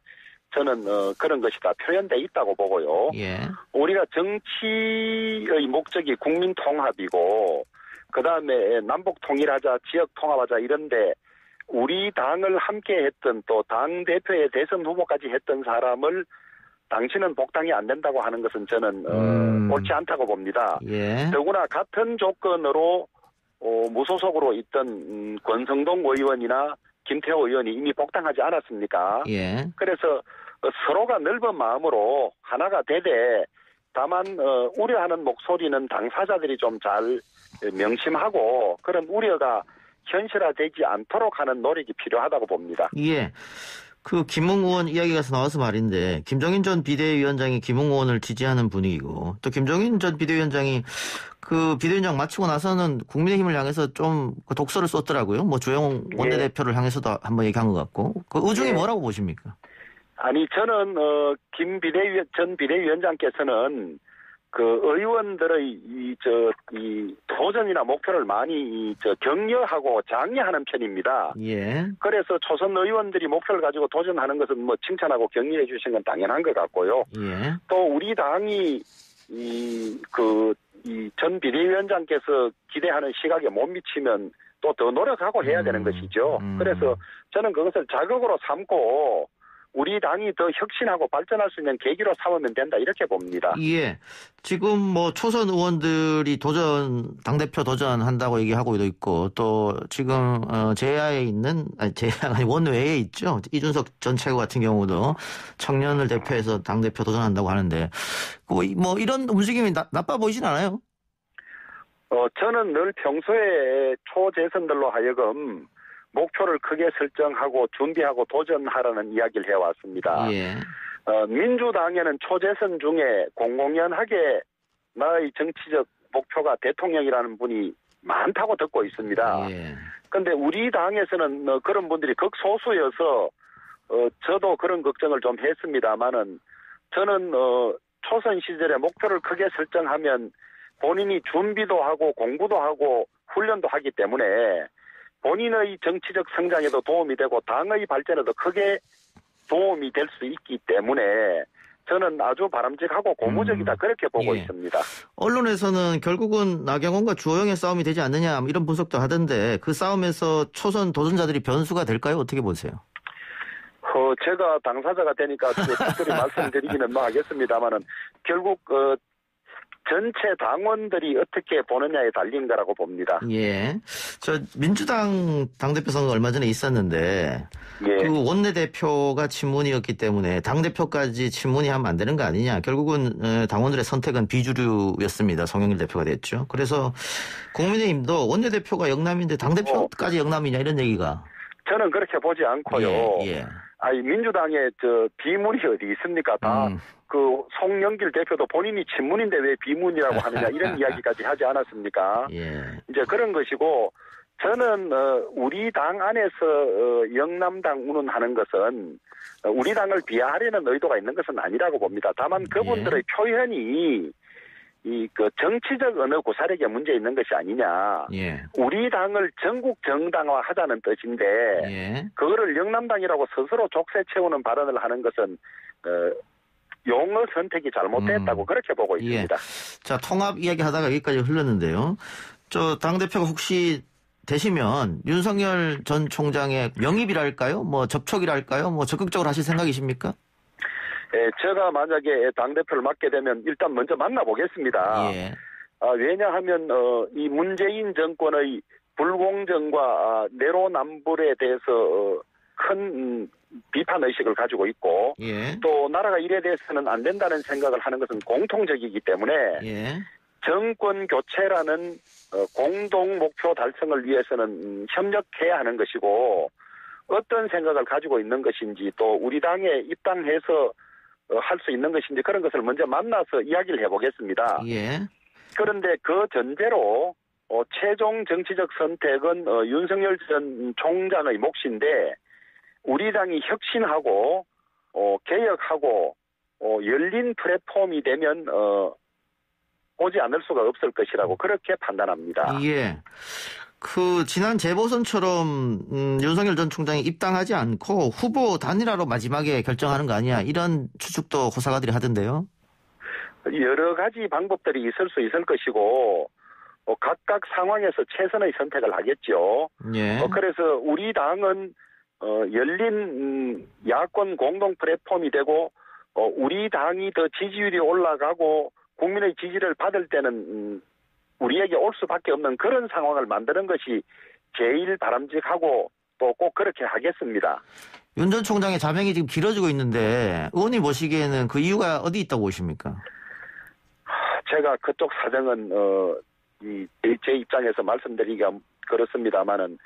저는 그런 것이 다 표현돼 있다고 보고요. 예. 우리가 정치의 목적이 국민 통합이고 그다음에 남북 통일하자, 지역 통합하자 이런데 우리 당을 함께 했던 또 당대표의 대선 후보까지 했던 사람을 당신은 복당이 안 된다고 하는 것은 저는 옳지 않다고 봅니다. 예. 더구나 같은 조건으로 무소속으로 있던 권성동 의원이나 김태호 의원이 이미 복당하지 않았습니까? 예. 그래서 서로가 넓은 마음으로 하나가 되되 다만 우려하는 목소리는 당사자들이 좀 잘 명심하고 그런 우려가 현실화되지 않도록 하는 노력이 필요하다고 봅니다. 예. 그 김웅 의원 이야기가 나와서 말인데 김종인 전 비대위원장이 김웅 의원을 지지하는 분위기고 또 김종인 전 비대위원장이 그 비대위원장 마치고 나서는 국민의힘을 향해서 좀 독서를 썼더라고요. 뭐 주영 원내대표를 향해서도 한번 얘기한 것 같고 그 의중이 뭐라고 보십니까? 아니 저는 김 전 비대위원장께서는 그 의원들의 이 도전이나 목표를 많이 격려하고 장려하는 편입니다. 예. 그래서 초선 의원들이 목표를 가지고 도전하는 것은 뭐 칭찬하고 격려해 주신 건 당연한 것 같고요. 예. 또 우리 당이 전 비대위원장께서 기대하는 시각에 못 미치면 또 더 노력하고 해야 되는 것이죠. 그래서 저는 그것을 자극으로 삼고 우리 당이 더 혁신하고 발전할 수 있는 계기로 삼으면 된다 이렇게 봅니다. 예. 지금 뭐 초선 의원들이 당대표 도전한다고 얘기하고 있고 또 지금 제야에 있는 제야가 아니 원외에 있죠. 이준석 전 최고 같은 경우도 청년을 대표해서 당대표 도전한다고 하는데 뭐 이런 움직임이 나빠 보이진 않아요? 저는 늘 평소에 초재선들로 하여금 목표를 크게 설정하고 준비하고 도전하라는 이야기를 해왔습니다. 예. 민주당에는 초재선 중에 공공연하게 나의 정치적 목표가 대통령이라는 분이 많다고 듣고 있습니다. 그런데 우리 당에서는 그런 분들이 극소수여서 저도 그런 걱정을 좀 했습니다만은 저는 초선 시절에 목표를 크게 설정하면 본인이 준비도 하고 공부도 하고 훈련도 하기 때문에 본인의 정치적 성장에도 도움이 되고 당의 발전에도 크게 도움이 될 수 있기 때문에 저는 아주 바람직하고 고무적이다 그렇게 보고 있습니다. 언론에서는 결국은 나경원과 주호영의 싸움이 되지 않느냐 이런 분석도 하던데 그 싸움에서 초선 도전자들이 변수가 될까요? 어떻게 보세요? 제가 당사자가 되니까 특별히 말씀드리기는 뭐 하겠습니다만은 결국 전체 당원들이 어떻게 보느냐에 달린 거라고 봅니다. 예. 저 민주당 당대표 선거 얼마 전에 있었는데 예. 그 원내대표가 친문이었기 때문에 당대표까지 친문이 하면 안 되는 거 아니냐. 결국은 당원들의 선택은 비주류였습니다. 송영길 대표가 됐죠. 그래서 국민의힘도 원내대표가 영남인데 당대표까지 영남이냐 이런 얘기가. 저는 그렇게 보지 않고요. 예. 아니 민주당에 비문이 어디 있습니까? 다 그 송영길 대표도 본인이 친문인데 왜 비문이라고 하느냐 이런 이야기까지 하지 않았습니까? 예. 이제 그런 것이고 저는 우리 당 안에서 영남당 운운하는 것은 우리 당을 비하하려는 의도가 있는 것은 아니라고 봅니다. 다만 그분들의 표현이 그 정치적 언어 구사력에 문제 있는 것이 아니냐. 우리 당을 전국 정당화 하자는 뜻인데 그거를 영남당이라고 스스로 족쇄 채우는 발언을 하는 것은 용어 선택이 잘못됐다고 그렇게 보고 있습니다. 자, 통합 이야기 하다가 여기까지 흘렀는데요. 저 당대표가 혹시 되시면 윤석열 전 총장의 명입이랄까요? 뭐 접촉이랄까요? 뭐 적극적으로 하실 생각이십니까? 제가 만약에 당대표를 맡게 되면 일단 먼저 만나보겠습니다. 왜냐하면 이 문재인 정권의 불공정과 내로남불에 대해서 큰 비판의식을 가지고 있고 또 나라가 이래 대해서는 안 된다는 생각을 하는 것은 공통적이기 때문에 정권 교체라는 공동 목표 달성을 위해서는 협력해야 하는 것이고 어떤 생각을 가지고 있는 것인지 또 우리 당에 입당해서 할 수 있는 것인지 그런 것을 먼저 만나서 이야기를 해보겠습니다. 그런데 그 전제로 최종 정치적 선택은 윤석열 전 총장의 몫인데 우리 당이 혁신하고 개혁하고 열린 플랫폼이 되면 오지 않을 수가 없을 것이라고 그렇게 판단합니다. 그 지난 재보선처럼 윤석열 전 총장이 입당하지 않고 후보 단일화로 마지막에 결정하는 거 아니야 이런 추측도 호사가들이 하던데요. 여러 가지 방법들이 있을 수 있을 것이고 각각 상황에서 최선의 선택을 하겠죠. 그래서 우리 당은 열린 야권 공동 플랫폼이 되고 우리 당이 더 지지율이 올라가고 국민의 지지를 받을 때는 우리에게 올 수밖에 없는 그런 상황을 만드는 것이 제일 바람직하고 또 꼭 그렇게 하겠습니다. 윤 전 총장의 자명이 지금 길어지고 있는데 의원님 보시기에는 그 이유가 어디 있다고 보십니까? 제가 그쪽 사정은 제 입장에서 말씀드리기가 그렇습니다만은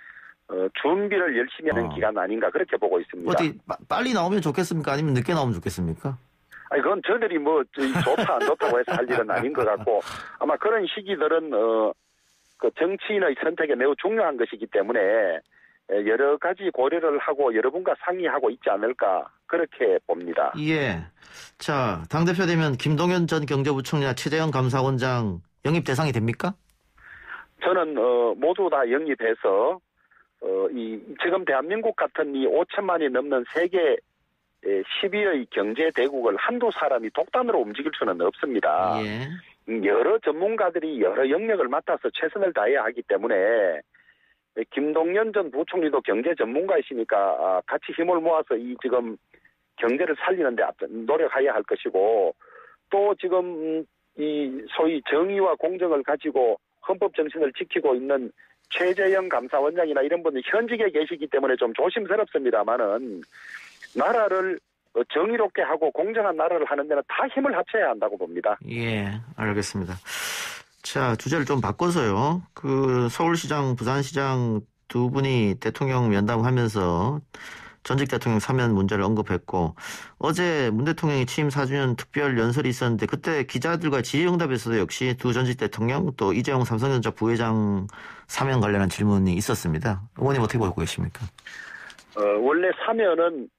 준비를 열심히 하는 기간 아닌가 그렇게 보고 있습니다. 어떻게 빨리 나오면 좋겠습니까? 아니면 늦게 나오면 좋겠습니까? 아니 그건 저들이 뭐 좋다 안 좋다고 해서 할 일은 아닌 것 같고 아마 그런 시기들은 그 정치인의 선택에 매우 중요한 것이기 때문에 여러 가지 고려를 하고 여러분과 상의하고 있지 않을까 그렇게 봅니다. 예. 자, 당대표 되면 김동연 전 경제부총리나 최재형 감사원장 영입 대상이 됩니까? 저는 모두 다 영입해서 지금 대한민국 같은 이 5천만이 넘는 세계 12의 경제 대국을 한두 사람이 독단으로 움직일 수는 없습니다. 예. 여러 전문가들이 여러 영역을 맡아서 최선을 다해야 하기 때문에 김동연 전 부총리도 경제 전문가이시니까 같이 힘을 모아서 이 지금 경제를 살리는 데 노력해야 할 것이고 또 지금 이 소위 정의와 공정을 가지고 헌법 정신을 지키고 있는 최재형 감사원장이나 이런 분들이 현직에 계시기 때문에 좀 조심스럽습니다만은 나라를 정의롭게 하고 공정한 나라를 하는 데는 다 힘을 합쳐야 한다고 봅니다. 예, 알겠습니다. 자, 주제를 좀 바꿔서요. 그 서울시장, 부산시장 두 분이 대통령 면담하면서 전직 대통령 사면 문제를 언급했고 어제 문 대통령이 취임 4주년 특별 연설이 있었는데 그때 기자들과 질의응답에서도 역시 두 전직 대통령 또 이재용 삼성전자 부회장 사면 관련한 질문이 있었습니다. 의원님 어떻게 보고 계십니까? 원래 사면은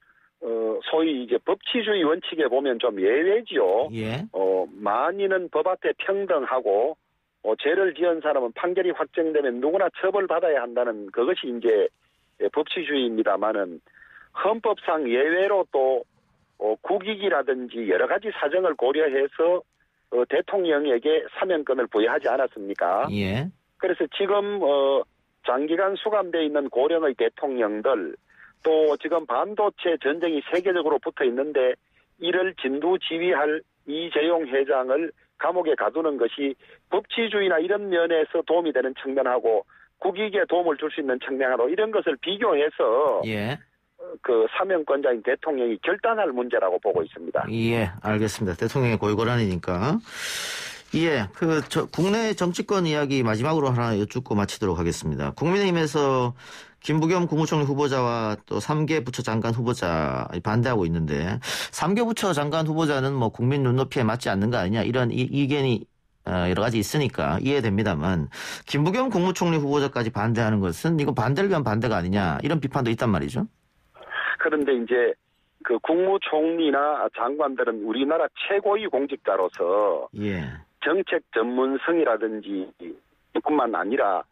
소위 이제 법치주의 원칙에 보면 좀 예외지요. 예. 만인은 법 앞에 평등하고 죄를 지은 사람은 판결이 확정되면 누구나 처벌받아야 한다는 그것이 이제 법치주의입니다만은 헌법상 예외로 또 국익이라든지 여러 가지 사정을 고려해서 대통령에게 사면권을 부여하지 않았습니까? 예. 그래서 지금 장기간 수감되어 있는 고령의 대통령들 또 지금 반도체 전쟁이 세계적으로 붙어 있는데 이를 진두지휘할 이재용 회장을 감옥에 가두는 것이 법치주의나 이런 면에서 도움이 되는 측면하고 국익에 도움을 줄 수 있는 측면하고 이런 것을 비교해서 예. 그 사면권자인 대통령이 결단할 문제라고 보고 있습니다. 예, 알겠습니다. 대통령의 고유 권한이니까. 예, 국내 정치권 이야기 마지막으로 하나 여쭙고 마치도록 하겠습니다. 국민의힘에서 김부겸 국무총리 후보자와 또 3개 부처 장관 후보자 반대하고 있는데 3개 부처 장관 후보자는 뭐 국민 눈높이에 맞지 않는 거 아니냐 이런 의견이 여러 가지 있으니까 이해됩니다만 김부겸 국무총리 후보자까지 반대하는 것은 이거 반대를 위한 반대가 아니냐 이런 비판도 있단 말이죠. 그런데 이제 그 국무총리나 장관들은 우리나라 최고위 공직자로서 예. 정책 전문성이라든지 뿐만 아니라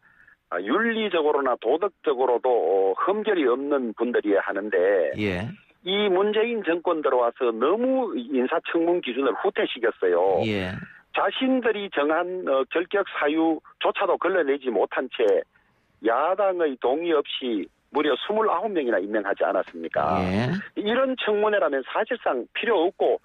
윤리적으로나 도덕적으로도 흠결이 없는 분들이어야 하는데 예. 이 문재인 정권 들어와서 너무 인사청문 기준을 후퇴시켰어요. 예. 자신들이 정한 결격 사유조차도 걸러내지 못한 채 야당의 동의 없이 무려 29명이나 임명하지 않았습니까? 예. 이런 청문회라면 사실상 필요 없고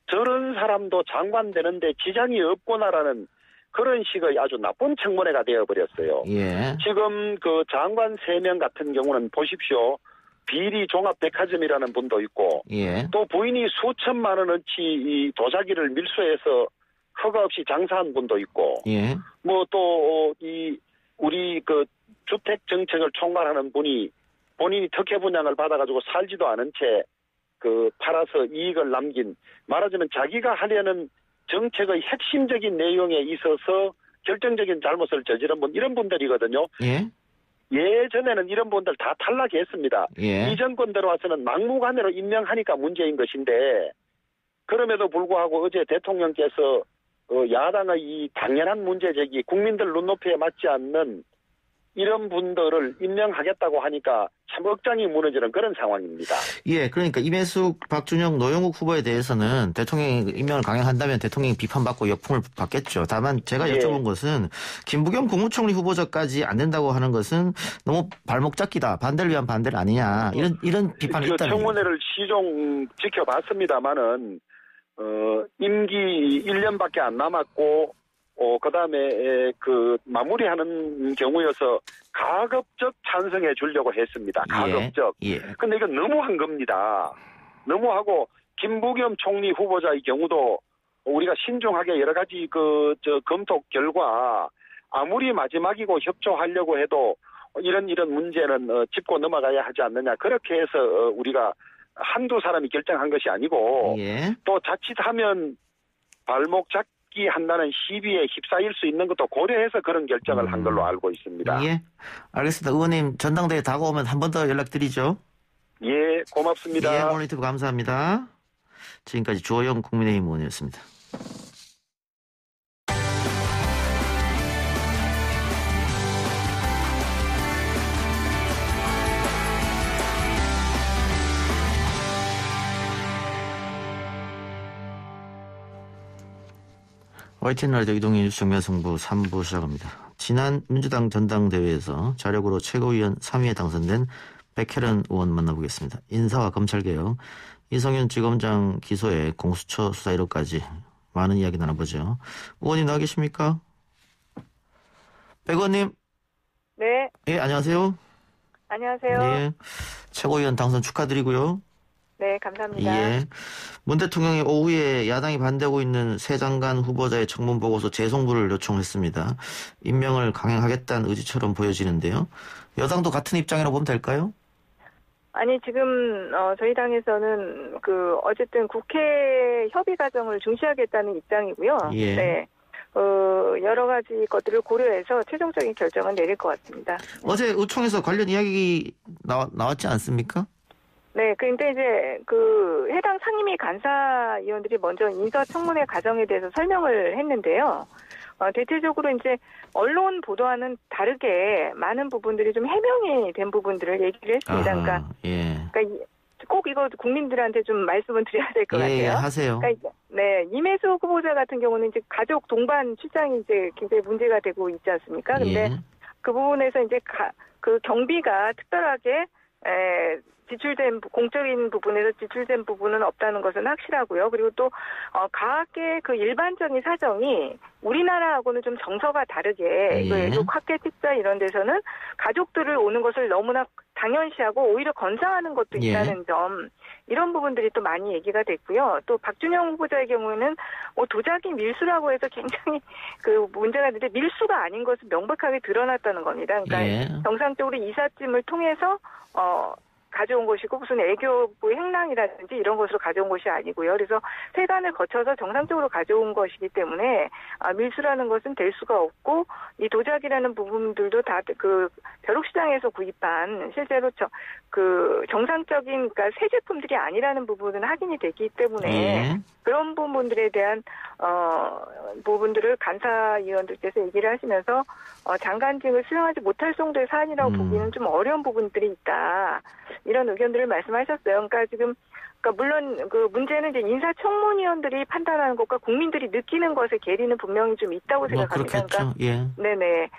저런 사람도 장관 되는데 지장이 없구나라는 그런 식의 아주 나쁜 청문회가 되어버렸어요. 예. 지금 그 장관 3명 같은 경우는 보십시오. 비리 종합백화점이라는 분도 있고 예. 또 부인이 수천만 원어치 이 도자기를 밀수해서 허가 없이 장사한 분도 있고 예. 뭐 또 우리 그 주택 정책을 총괄하는 분이 본인이 특혜 분양을 받아가지고 살지도 않은 채 그 팔아서 이익을 남긴 말하자면 자기가 하려는 정책의 핵심적인 내용에 있어서 결정적인 잘못을 저지른 분 이런 분들이거든요. 예. 예전에는 이런 분들 다 탈락했습니다. 예. 이 정권 들어와서는 막무가내로 임명하니까 문제인 것인데 그럼에도 불구하고 어제 대통령께서 야당의 이 당연한 문제제기 국민들 눈높이에 맞지 않는 이런 분들을 임명하겠다고 하니까 참 억장이 무너지는 그런 상황입니다. 예, 그러니까 임혜숙, 박준영, 노영욱 후보에 대해서는 대통령이 임명을 강행한다면 대통령이 비판받고 역풍을 받겠죠. 다만 제가 여쭤본 것은 김부겸 국무총리 후보자까지 안 된다고 하는 것은 너무 발목 잡기다. 반대를 위한 반대를 아니냐. 이런 비판이 있다는 거죠. 청문회를 시종 지켜봤습니다마는 임기 1년밖에 안 남았고 그다음에 그 마무리하는 경우여서 가급적 찬성해 주려고 했습니다. 가급적. 예. 근데 이건 너무한 겁니다. 너무하고 김부겸 총리 후보자의 경우도 우리가 신중하게 여러 가지 검토 결과 아무리 마지막이고 협조하려고 해도 이런 문제는 짚고 넘어가야 하지 않느냐. 그렇게 해서 우리가 한두 사람이 결정한 것이 아니고 예. 또 자칫하면 발목 잡기 한다는 시비에 휩싸일 수 있는 것도 고려해서 그런 결정을 한 걸로 알고 있습니다. 예. 알겠습니다. 의원님 전당대회 다가오면 한 번 더 연락드리죠. 예, 고맙습니다. 예, 오늘 인터뷰 감사합니다. 지금까지 주호영 국민의힘 의원이었습니다. YTN 라디오 이동희 뉴스 정면승부 3부 시작합니다. 지난 민주당 전당대회에서 자력으로 최고위원 3위에 당선된 백혜련 의원 만나보겠습니다. 인사와 검찰개혁, 이성윤 지검장 기소에 공수처 수사 1호까지 많은 이야기 나눠보죠. 의원님 나와 계십니까? 백 의원님. 네. 예, 안녕하세요. 안녕하세요. 예, 최고위원 당선 축하드리고요. 네, 감사합니다. 예. 문 대통령이 오후에 야당이 반대하고 있는 새 장관 후보자의 청문 보고서 재송부를 요청했습니다. 임명을 강행하겠다는 의지처럼 보여지는데요. 여당도 같은 입장이라고 보면 될까요? 아니, 지금, 저희 당에서는, 어쨌든 국회 협의 과정을 중시하겠다는 입장이고요. 예. 네. 여러 가지 것들을 고려해서 최종적인 결정은 내릴 것 같습니다. 어제 의총에서 관련 이야기 나왔지 않습니까? 네, 근데 이제 해당 상임위 간사위원들이 먼저 인사청문회 과정에 대해서 설명을 했는데요. 대체적으로 이제 언론 보도와는 다르게 많은 부분들이 좀 해명이 된 부분들을 얘기를 했습니다. 아하, 그러니까 꼭 이거 국민들한테 좀 말씀을 드려야 될 것 같아요. 예, 하세요. 그러니까 네, 임혜수 후보자 같은 경우는 이제 가족 동반 출장이 이제 굉장히 문제가 되고 있지 않습니까? 근데 예. 그 부분에서 이제 그 경비가 특별하게 지출된 공적인 부분에서 지출된 부분은 없다는 것은 확실하고요. 그리고 또 가학계 그 일반적인 사정이 우리나라하고는 좀 정서가 다르게 예. 학계 특사 이런 데서는 가족들을 오는 것을 너무나 당연시하고 오히려 건사하는 것도 예. 있다는 점, 이런 부분들이 또 많이 얘기가 됐고요. 또 박준영 후보자의 경우에는 도자기 밀수라고 해서 굉장히 문제가 있는데 밀수가 아닌 것은 명백하게 드러났다는 겁니다. 그러니까 예. 정상적으로 이삿짐을 통해서 가져온 것이고 무슨 애교부 행랑이라든지 이런 것으로 가져온 것이 아니고요. 그래서 세관을 거쳐서 정상적으로 가져온 것이기 때문에 밀수라는 것은 될 수가 없고, 이 도자기라는 부분들도 다 벼룩시장에서 구입한 실제로 정상적인 그러니까 새 제품들이 아니라는 부분은 확인이 됐기 때문에 예. 그런 부분들에 대한 부분들을 간사위원들께서 얘기를 하시면서 장관직을 수행하지 못할 정도의 사안이라고 보기는 좀 어려운 부분들이 있다, 이런 의견들을 말씀하셨어요. 그러니까 지금 물론 문제는 이제 인사청문위원들이 판단하는 것과 국민들이 느끼는 것의 괴리는 분명히 좀 있다고 생각합니다. 그렇겠죠. 예. 네네.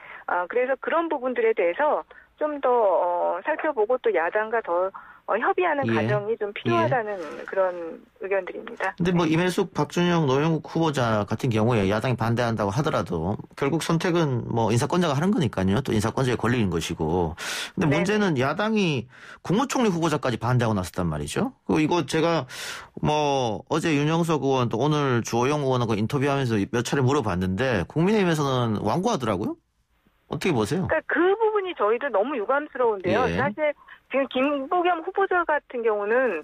그래서 그런 부분들에 대해서 좀 더 살펴보고 또 야당과 더 협의하는 예. 과정이 좀 필요하다는 그런 의견들입니다. 근데 이명숙, 박준영, 노영욱 후보자 같은 경우에 야당이 반대한다고 하더라도 결국 선택은 인사권자가 하는 거니까요. 또 인사권자의 권리인 것이고. 근데 네네. 문제는 야당이 국무총리 후보자까지 반대하고 나섰단 말이죠. 이거 제가 어제 윤영석 의원 또 오늘 주호영 의원하고 인터뷰하면서 몇 차례 물어봤는데 국민의힘에서는 완고하더라고요. 어떻게 보세요? 그러니까 그 부분이 저희도 너무 유감스러운데요. 예. 사실 지금 김부겸 후보자 같은 경우는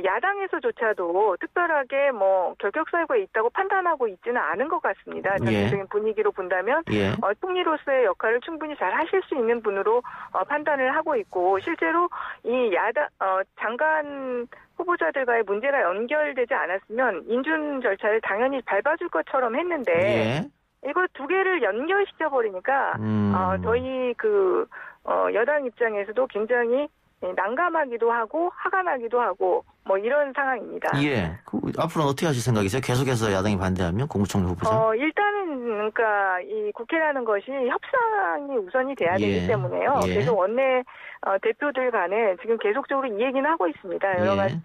야당에서조차도 특별하게 결격사유가 있다고 판단하고 있지는 않은 것 같습니다. 전체적인 분위기로 본다면 예. 총리로서의 역할을 충분히 잘 하실 수 있는 분으로 판단을 하고 있고, 실제로 이 장관 후보자들과의 문제가 연결되지 않았으면 인준 절차를 당연히 밟아줄 것처럼 했는데 예. 이걸 두 개를 연결시켜 버리니까 저희 여당 입장에서도 굉장히 난감하기도 하고 화가 나기도 하고 이런 상황입니다. 예. 앞으로는 어떻게 하실 생각이세요? 계속해서 야당이 반대하면 국무총리 후보자? 일단은 그러니까 이 국회라는 것이 협상이 우선이 돼야 되기 예. 때문에요. 예. 그래서 원내 대표들 간에 지금 계속적으로 이 얘기는 하고 있습니다. 여러 예. 가지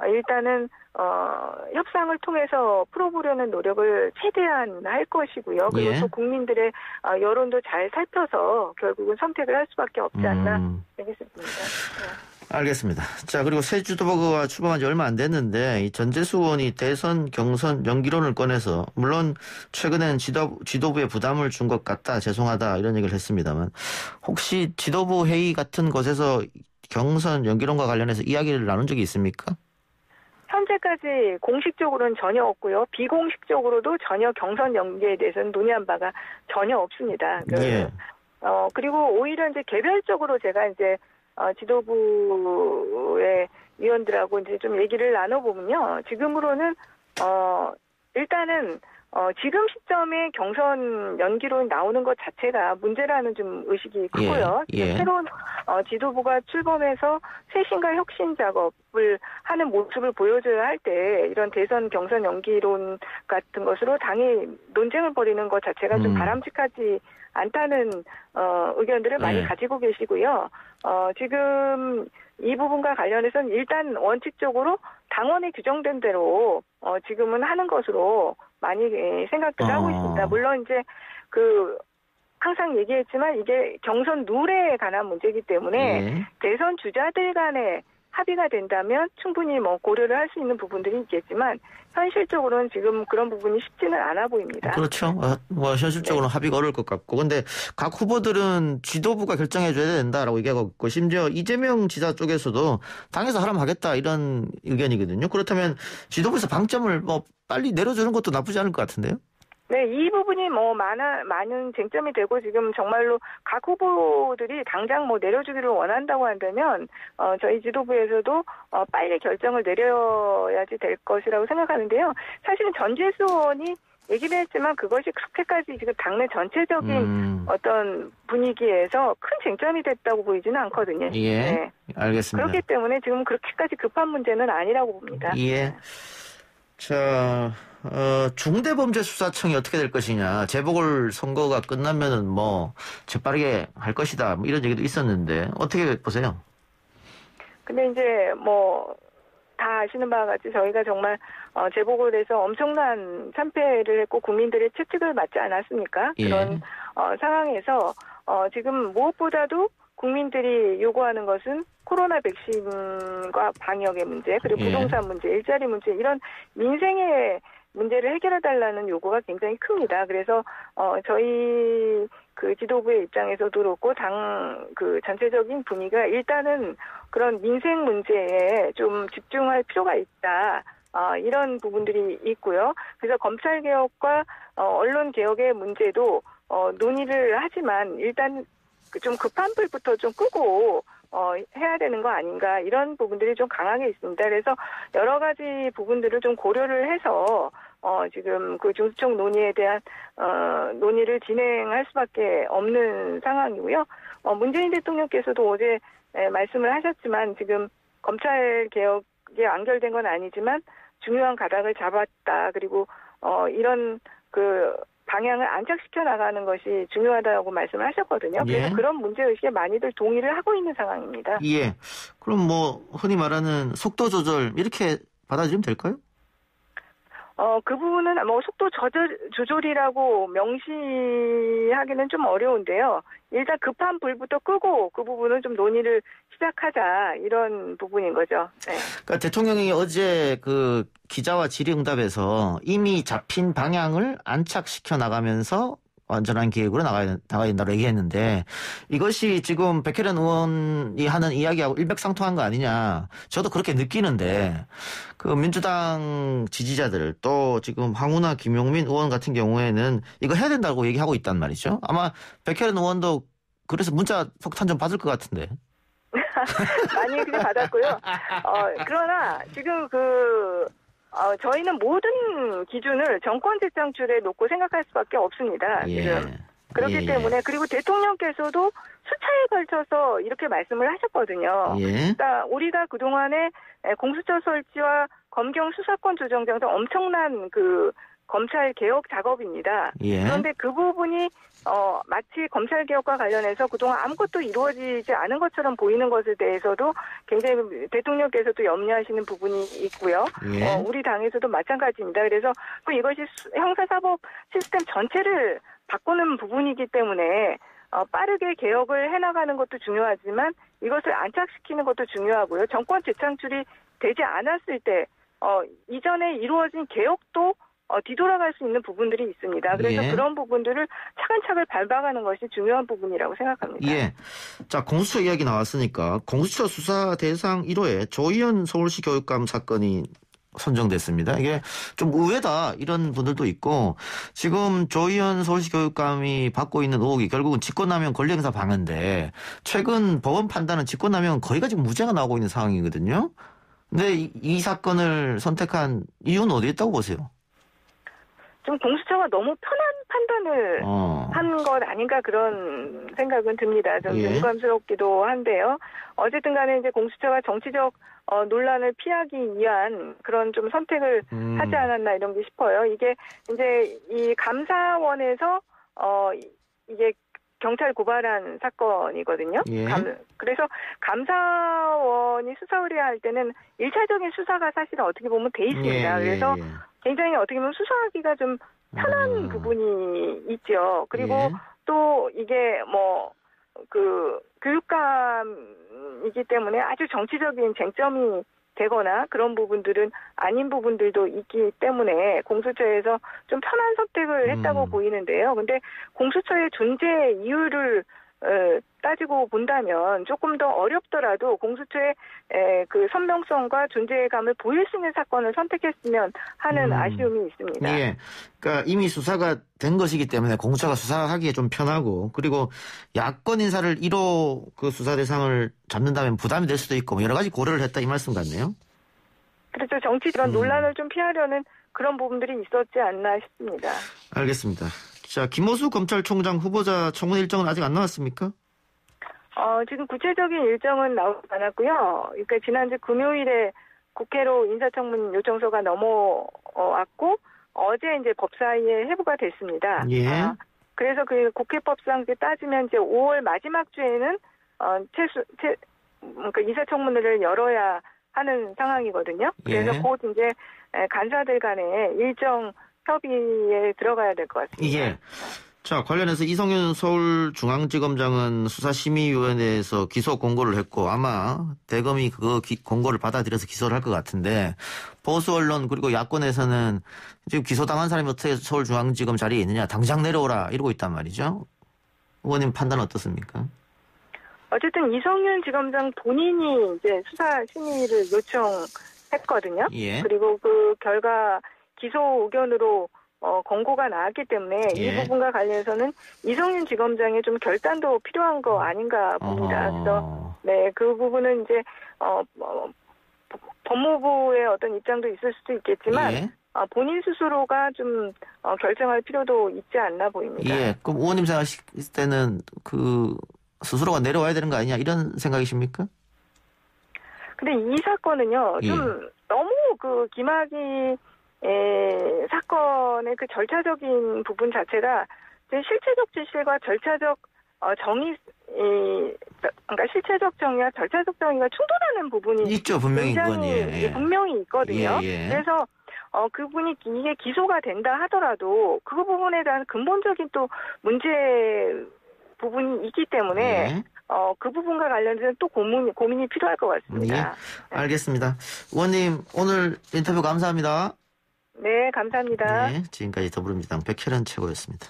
일단은 협상을 통해서 풀어보려는 노력을 최대한 할 것이고요. 그리고 예. 또 국민들의 여론도 잘 살펴서 결국은 선택을 할 수밖에 없지 않나 생각했습니다. 네. 알겠습니다. 자, 그리고 새 지도부가 출범한 지 얼마 안 됐는데 이 전재수 의원이 대선 경선 연기론을 꺼내서 물론 최근엔 지도부에 부담을 준 것 같다, 죄송하다 이런 얘기를 했습니다만 혹시 지도부 회의 같은 곳에서 경선 연기론과 관련해서 이야기를 나눈 적이 있습니까? 현재까지 공식적으로는 전혀 없고요. 비공식적으로도 전혀 경선 연기에 대해서는 논의한 바가 전혀 없습니다. 예. 그리고 오히려 이제 개별적으로 제가 이제 지도부의 위원들하고 이제 좀 얘기를 나눠보면요. 지금으로는, 일단은, 지금 시점에 경선 연기로 나오는 것 자체가 문제라는 좀 의식이 크고요. 예. 새로운 지도부가 출범해서 쇄신과 혁신 작업을 하는 모습을 보여줘야 할 때 이런 대선 경선 연기론 같은 것으로 당이 논쟁을 벌이는 것 자체가 좀 바람직하지 않다는 의견들을 많이 가지고 계시고요. 지금 이 부분과 관련해서는 일단 원칙적으로 당원에 규정된 대로 지금은 하는 것으로 많이 생각들을 하고 있습니다. 물론 이제 항상 얘기했지만 이게 경선 룰에 관한 문제이기 때문에 대선 주자들 간에 합의가 된다면 충분히 고려를 할 수 있는 부분들이 있겠지만 현실적으로는 지금 그런 부분이 쉽지는 않아 보입니다. 그렇죠. 현실적으로는 합의가 어려울 것 같고. 근데 각 후보들은 지도부가 결정해줘야 된다라고 얘기하고 있고 심지어 이재명 지사 쪽에서도 당에서 하라면 하겠다 이런 의견이거든요. 그렇다면 지도부에서 방점을 빨리 내려주는 것도 나쁘지 않을 것 같은데요. 네, 이 부분이 많은 쟁점이 되고 지금 정말로 각 후보들이 당장 내려주기를 원한다고 한다면, 저희 지도부에서도, 빨리 결정을 내려야지 될 것이라고 생각하는데요. 사실은 전재수 의원이 얘기를 했지만 그것이 그렇게까지 지금 당내 전체적인 어떤 분위기에서 큰 쟁점이 됐다고 보이지는 않거든요. 예. 네. 알겠습니다. 그렇기 때문에 지금 그렇게까지 급한 문제는 아니라고 봅니다. 예. 자, 중대범죄수사청이 어떻게 될 것이냐. 재보궐선거가 끝나면은 재빠르게 할 것이다. 이런 얘기도 있었는데, 어떻게 보세요? 근데 이제 다 아시는 바와 같이 저희가 정말 재보궐에서 엄청난 참패를 했고 국민들의 채찍을 맞지 않았습니까? 예. 그런 상황에서 지금 무엇보다도 국민들이 요구하는 것은 코로나 백신과 방역의 문제, 그리고 부동산 문제, 일자리 문제 이런 민생의 문제를 해결해달라는 요구가 굉장히 큽니다. 그래서 저희 지도부의 입장에서도 그렇고 당 전체적인 분위기가 일단은 그런 민생 문제에 좀 집중할 필요가 있다. 이런 부분들이 있고요. 그래서 검찰 개혁과 언론 개혁의 문제도 논의를 하지만 일단 좀 급한 불부터 좀 끄고 해야 되는 거 아닌가 이런 부분들이 좀 강하게 있습니다. 그래서 여러 가지 부분들을 좀 고려를 해서 지금 중수청 논의에 대한 논의를 진행할 수밖에 없는 상황이고요. 문재인 대통령께서도 어제 말씀을 하셨지만 지금 검찰 개혁에 완결된 건 아니지만 중요한 가닥을 잡았다. 그리고 이런 방향을 안착시켜 나가는 것이 중요하다고 말씀을 하셨거든요. 그래서 그런 문제의식에 많이들 동의를 하고 있는 상황입니다. 예. 그럼 흔히 말하는 속도 조절 이렇게 받아들이면 될까요? 그 부분은 속도 조절이라고 명시하기는 좀 어려운데요. 일단 급한 불부터 끄고 그 부분은 좀 논의를 시작하자 이런 부분인 거죠. 네. 그러니까 대통령이 어제 기자와 질의응답에서 이미 잡힌 방향을 안착시켜 나가면서 완전한 계획으로 나가야 된다고 얘기했는데 이것이 지금 백혜련 의원이 하는 이야기하고 일맥상통한 거 아니냐. 저도 그렇게 느끼는데 민주당 지지자들 또 지금 황운하 김용민 의원 같은 경우에는 이거 해야 된다고 얘기하고 있단 말이죠. 아마 백혜련 의원도 그래서 문자 폭탄 좀 받을 것 같은데. 많이 그냥 받았고요. 그러나 지금 저희는 모든 기준을 정권 재창출에 놓고 생각할 수밖에 없습니다. 지금. 그렇기 때문에 그리고 대통령께서도 수차에 걸쳐서 이렇게 말씀을 하셨거든요. 그러니까 우리가 그동안에 공수처 설치와 검경 수사권 조정 등등 엄청난 검찰 개혁 작업입니다. 예. 그런데 그 부분이 마치 검찰 개혁과 관련해서 그동안 아무것도 이루어지지 않은 것처럼 보이는 것에 대해서도 굉장히 대통령께서도 염려하시는 부분이 있고요. 예. 우리 당에서도 마찬가지입니다. 그래서 이것이 형사사법 시스템 전체를 바꾸는 부분이기 때문에 빠르게 개혁을 해나가는 것도 중요하지만 이것을 안착시키는 것도 중요하고요. 정권 재창출이 되지 않았을 때 이전에 이루어진 개혁도 뒤돌아갈 수 있는 부분들이 있습니다. 그래서 예. 그런 부분들을 차근차근 밟아가는 것이 중요한 부분이라고 생각합니다. 예. 자, 공수처 이야기 나왔으니까 공수처 수사 대상 1호에 조희연 서울시 교육감 사건이 선정됐습니다. 이게 좀 의외다 이런 분들도 있고 지금 조희연 서울시 교육감이 받고 있는 의혹이 결국은 직권남용 권리행사 방해인데 최근 법원 판단은 직권남용은 거의가 지금 무죄가 나오고 있는 상황이거든요. 근데 이 사건을 선택한 이유는 어디에 있다고 보세요? 좀 공수처가 너무 편한 판단을 한 것 아닌가 그런 생각은 듭니다. 좀 예. 유감스럽기도 한데요. 어쨌든 간에 이제 공수처가 정치적 논란을 피하기 위한 그런 좀 선택을 하지 않았나 이런 게 싶어요. 이게 이제 이 감사원에서 이게 경찰 고발한 사건이거든요. 예. 그래서 감사원이 수사 의뢰할 때는 1차적인 수사가 사실은 어떻게 보면 돼 있습니다. 그래서 굉장히 어떻게 보면 수사하기가 좀 편한 부분이 있죠. 그리고 또 이게 교육감이기 때문에 아주 정치적인 쟁점이 되거나 그런 부분들은 아닌 부분들도 있기 때문에 공수처에서 좀 편한 선택을 했다고 보이는데요. 근데 공수처의 존재 이유를 따지고 본다면 조금 더 어렵더라도 공수처의 그 선명성과 존재감을 보일 수 있는 사건을 선택했으면 하는 아쉬움이 있습니다. 예. 그러니까 이미 수사가 된 것이기 때문에 공수처가 수사하기에 좀 편하고 그리고 야권 인사를 1호 그 수사 대상을 잡는다면 부담이 될 수도 있고 여러 가지 고려를 했다 이 말씀 같네요. 그렇죠. 정치 그런 논란을 좀 피하려는 그런 부분들이 있었지 않나 싶습니다. 알겠습니다. 자, 김호수 검찰총장 후보자 청문 일정은 아직 안 나왔습니까? 지금 구체적인 일정은 나오지 않았고요. 그러니까 지난주 금요일에 국회로 인사청문 요청서가 넘어왔고 어제 이제 법사위에 회부가 됐습니다. 예. 그래서 그 국회법상 따지면 이제 5월 마지막 주에는 그러니까 인사청문회를 열어야 하는 상황이거든요. 그래서 예. 곧 이제 간사들 간의 일정 협의에 들어가야 될 것 같습니다. 예. 자, 관련해서 이성윤 서울중앙지검장은 수사심의위원회에서 기소 공고를 했고 아마 대검이 그 공고를 받아들여서 기소를 할 것 같은데 보수 언론 그리고 야권에서는 지금 기소당한 사람이 어떻게 서울중앙지검 자리에 있느냐 당장 내려오라 이러고 있단 말이죠. 의원님 판단 어떻습니까? 어쨌든 이성윤 지검장 본인이 이제 수사 심의를 요청했거든요. 예. 그리고 그 결과 기소 의견으로 권고가 나왔기 때문에 예. 이 부분과 관련해서는 이성윤 지검장의 좀 결단도 필요한 거 아닌가 봅니다. 그래서 네, 그 부분은 이제 법무부의 어떤 입장도 있을 수도 있겠지만 예. 본인 스스로가 좀 결정할 필요도 있지 않나 보입니다. 예. 그럼 의원님 생각하실 때는 그 스스로가 내려와야 되는 거 아니냐 이런 생각이십니까? 근데 이 사건은요, 예. 좀 너무 그 김학의 사건의 그 절차적인 부분 자체가 실체적 진실과 절차적 정의, 그러니까 실체적 정의와 절차적 정의가 충돌하는 부분이 있죠, 분명히 그건. 예. 분명히 있거든요. 예. 그래서 그분이 이게 기소가 된다 하더라도 그 부분에 대한 근본적인 또 문제 부분이 있기 때문에 예. 그 부분과 관련해서는 또 고민이 필요할 것 같습니다. 예. 알겠습니다. 의원님 오늘 인터뷰 감사합니다. 네, 감사합니다. 네, 지금까지 더불어민주당 백혜련 최고였습니다.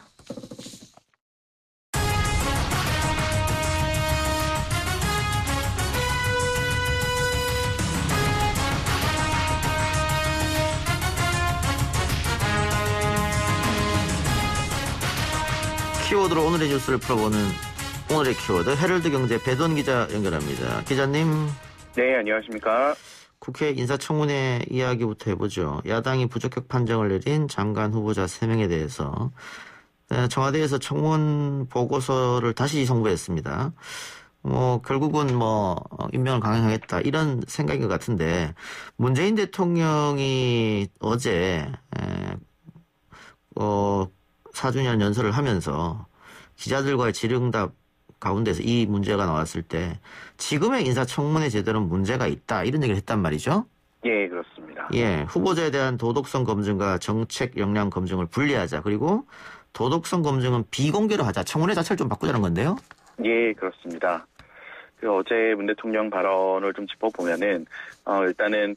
키워드로 오늘의 뉴스를 풀어보는 오늘의 키워드 헤럴드 경제 배돈 기자 연결합니다. 기자님. 네, 안녕하십니까. 국회 인사청문회 이야기부터 해보죠. 야당이 부적격 판정을 내린 장관 후보자 3명에 대해서 청와대에서 청문 보고서를 다시 송부했습니다. 결국은 임명을 강행하겠다 이런 생각인 것 같은데 문재인 대통령이 어제 4주년 연설을 하면서 기자들과의 질의응답 가운데서 이 문제가 나왔을 때 지금의 인사청문회 제도는 문제가 있다 이런 얘기를 했단 말이죠. 예, 그렇습니다. 예, 후보자에 대한 도덕성 검증과 정책 역량 검증을 분리하자. 그리고 도덕성 검증은 비공개로 하자. 청문회 자체를 좀 바꾸자는 건데요. 예, 그렇습니다. 어제 문 대통령 발언을 좀 짚어보면은 일단은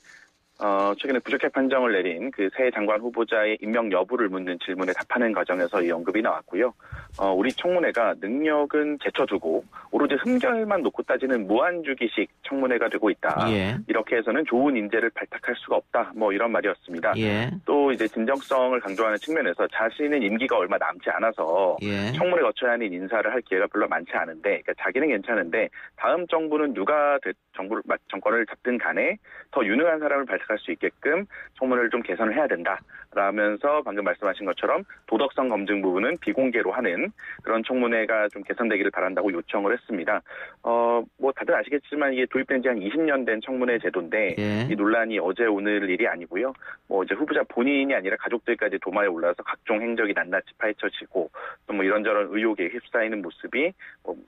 최근에 부적격 판정을 내린 그 새 장관 후보자의 임명 여부를 묻는 질문에 답하는 과정에서 이 언급이 나왔고요. 우리 청문회가 능력은 제쳐두고 오로지 흠결만 놓고 따지는 무한주기식 청문회가 되고 있다. 예. 이렇게 해서는 좋은 인재를 발탁할 수가 없다. 뭐 이런 말이었습니다. 예. 또 이제 진정성을 강조하는 측면에서 자신은 임기가 얼마 남지 않아서 예. 청문회 거쳐야 하는 인사를 할 기회가 별로 많지 않은데, 그러니까 자기는 괜찮은데 다음 정부는 누가 정권을 잡든 간에 더 유능한 사람을 발탁할 수 있게끔 청문회를 좀 개선을 해야 된다라면서 방금 말씀하신 것처럼 도덕성 검증 부분은 비공개로 하는 그런 청문회가 좀 개선되기를 바란다고 요청을 했습니다. 뭐 다들 아시겠지만 이게 도입된 지 한 20년 된 청문회 제도인데 예. 이 논란이 어제 오늘 일이 아니고요. 뭐 이제 후보자 본인이 아니라 가족들까지 도마에 올라서 각종 행적이 낱낱이 파헤쳐지고 또 뭐 이런저런 의혹에 휩싸이는 모습이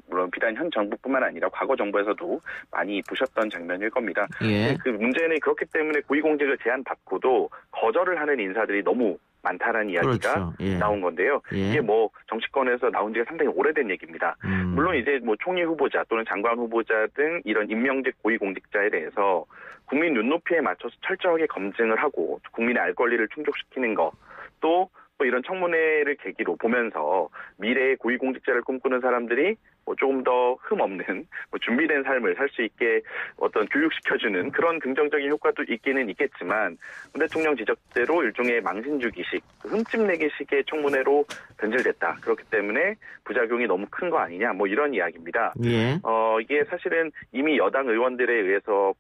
물론 비단 현 정부뿐만 아니라 과거 정부에서도 많이 보셨던 장면일 겁니다. 예. 그 문제는 그렇기 때문에 고위공직을 제안받고도 거절을 하는 인사들이 너무 많다라는 이야기가 그렇죠. 예. 나온 건데요. 예. 이게 뭐 정치권에서 나온 지가 상당히 오래된 얘기입니다. 물론 이제 뭐 총리 후보자 또는 장관 후보자 등 이런 임명직 고위공직자에 대해서 국민 눈높이에 맞춰서 철저하게 검증을 하고 국민의 알 권리를 충족시키는 것, 또 이런 청문회를 계기로 보면서 미래의 고위공직자를 꿈꾸는 사람들이 조금 더 흠 없는 준비된 삶을 살 수 있게 어떤 교육시켜주는 그런 긍정적인 효과도 있기는 있겠지만 문 대통령 지적대로 일종의 망신주기식, 흠집내기식의 청문회로 변질됐다. 그렇기 때문에 부작용이 너무 큰 거 아니냐 뭐 이런 이야기입니다. 예. 이게 사실은 이미 여당 의원들에 의해서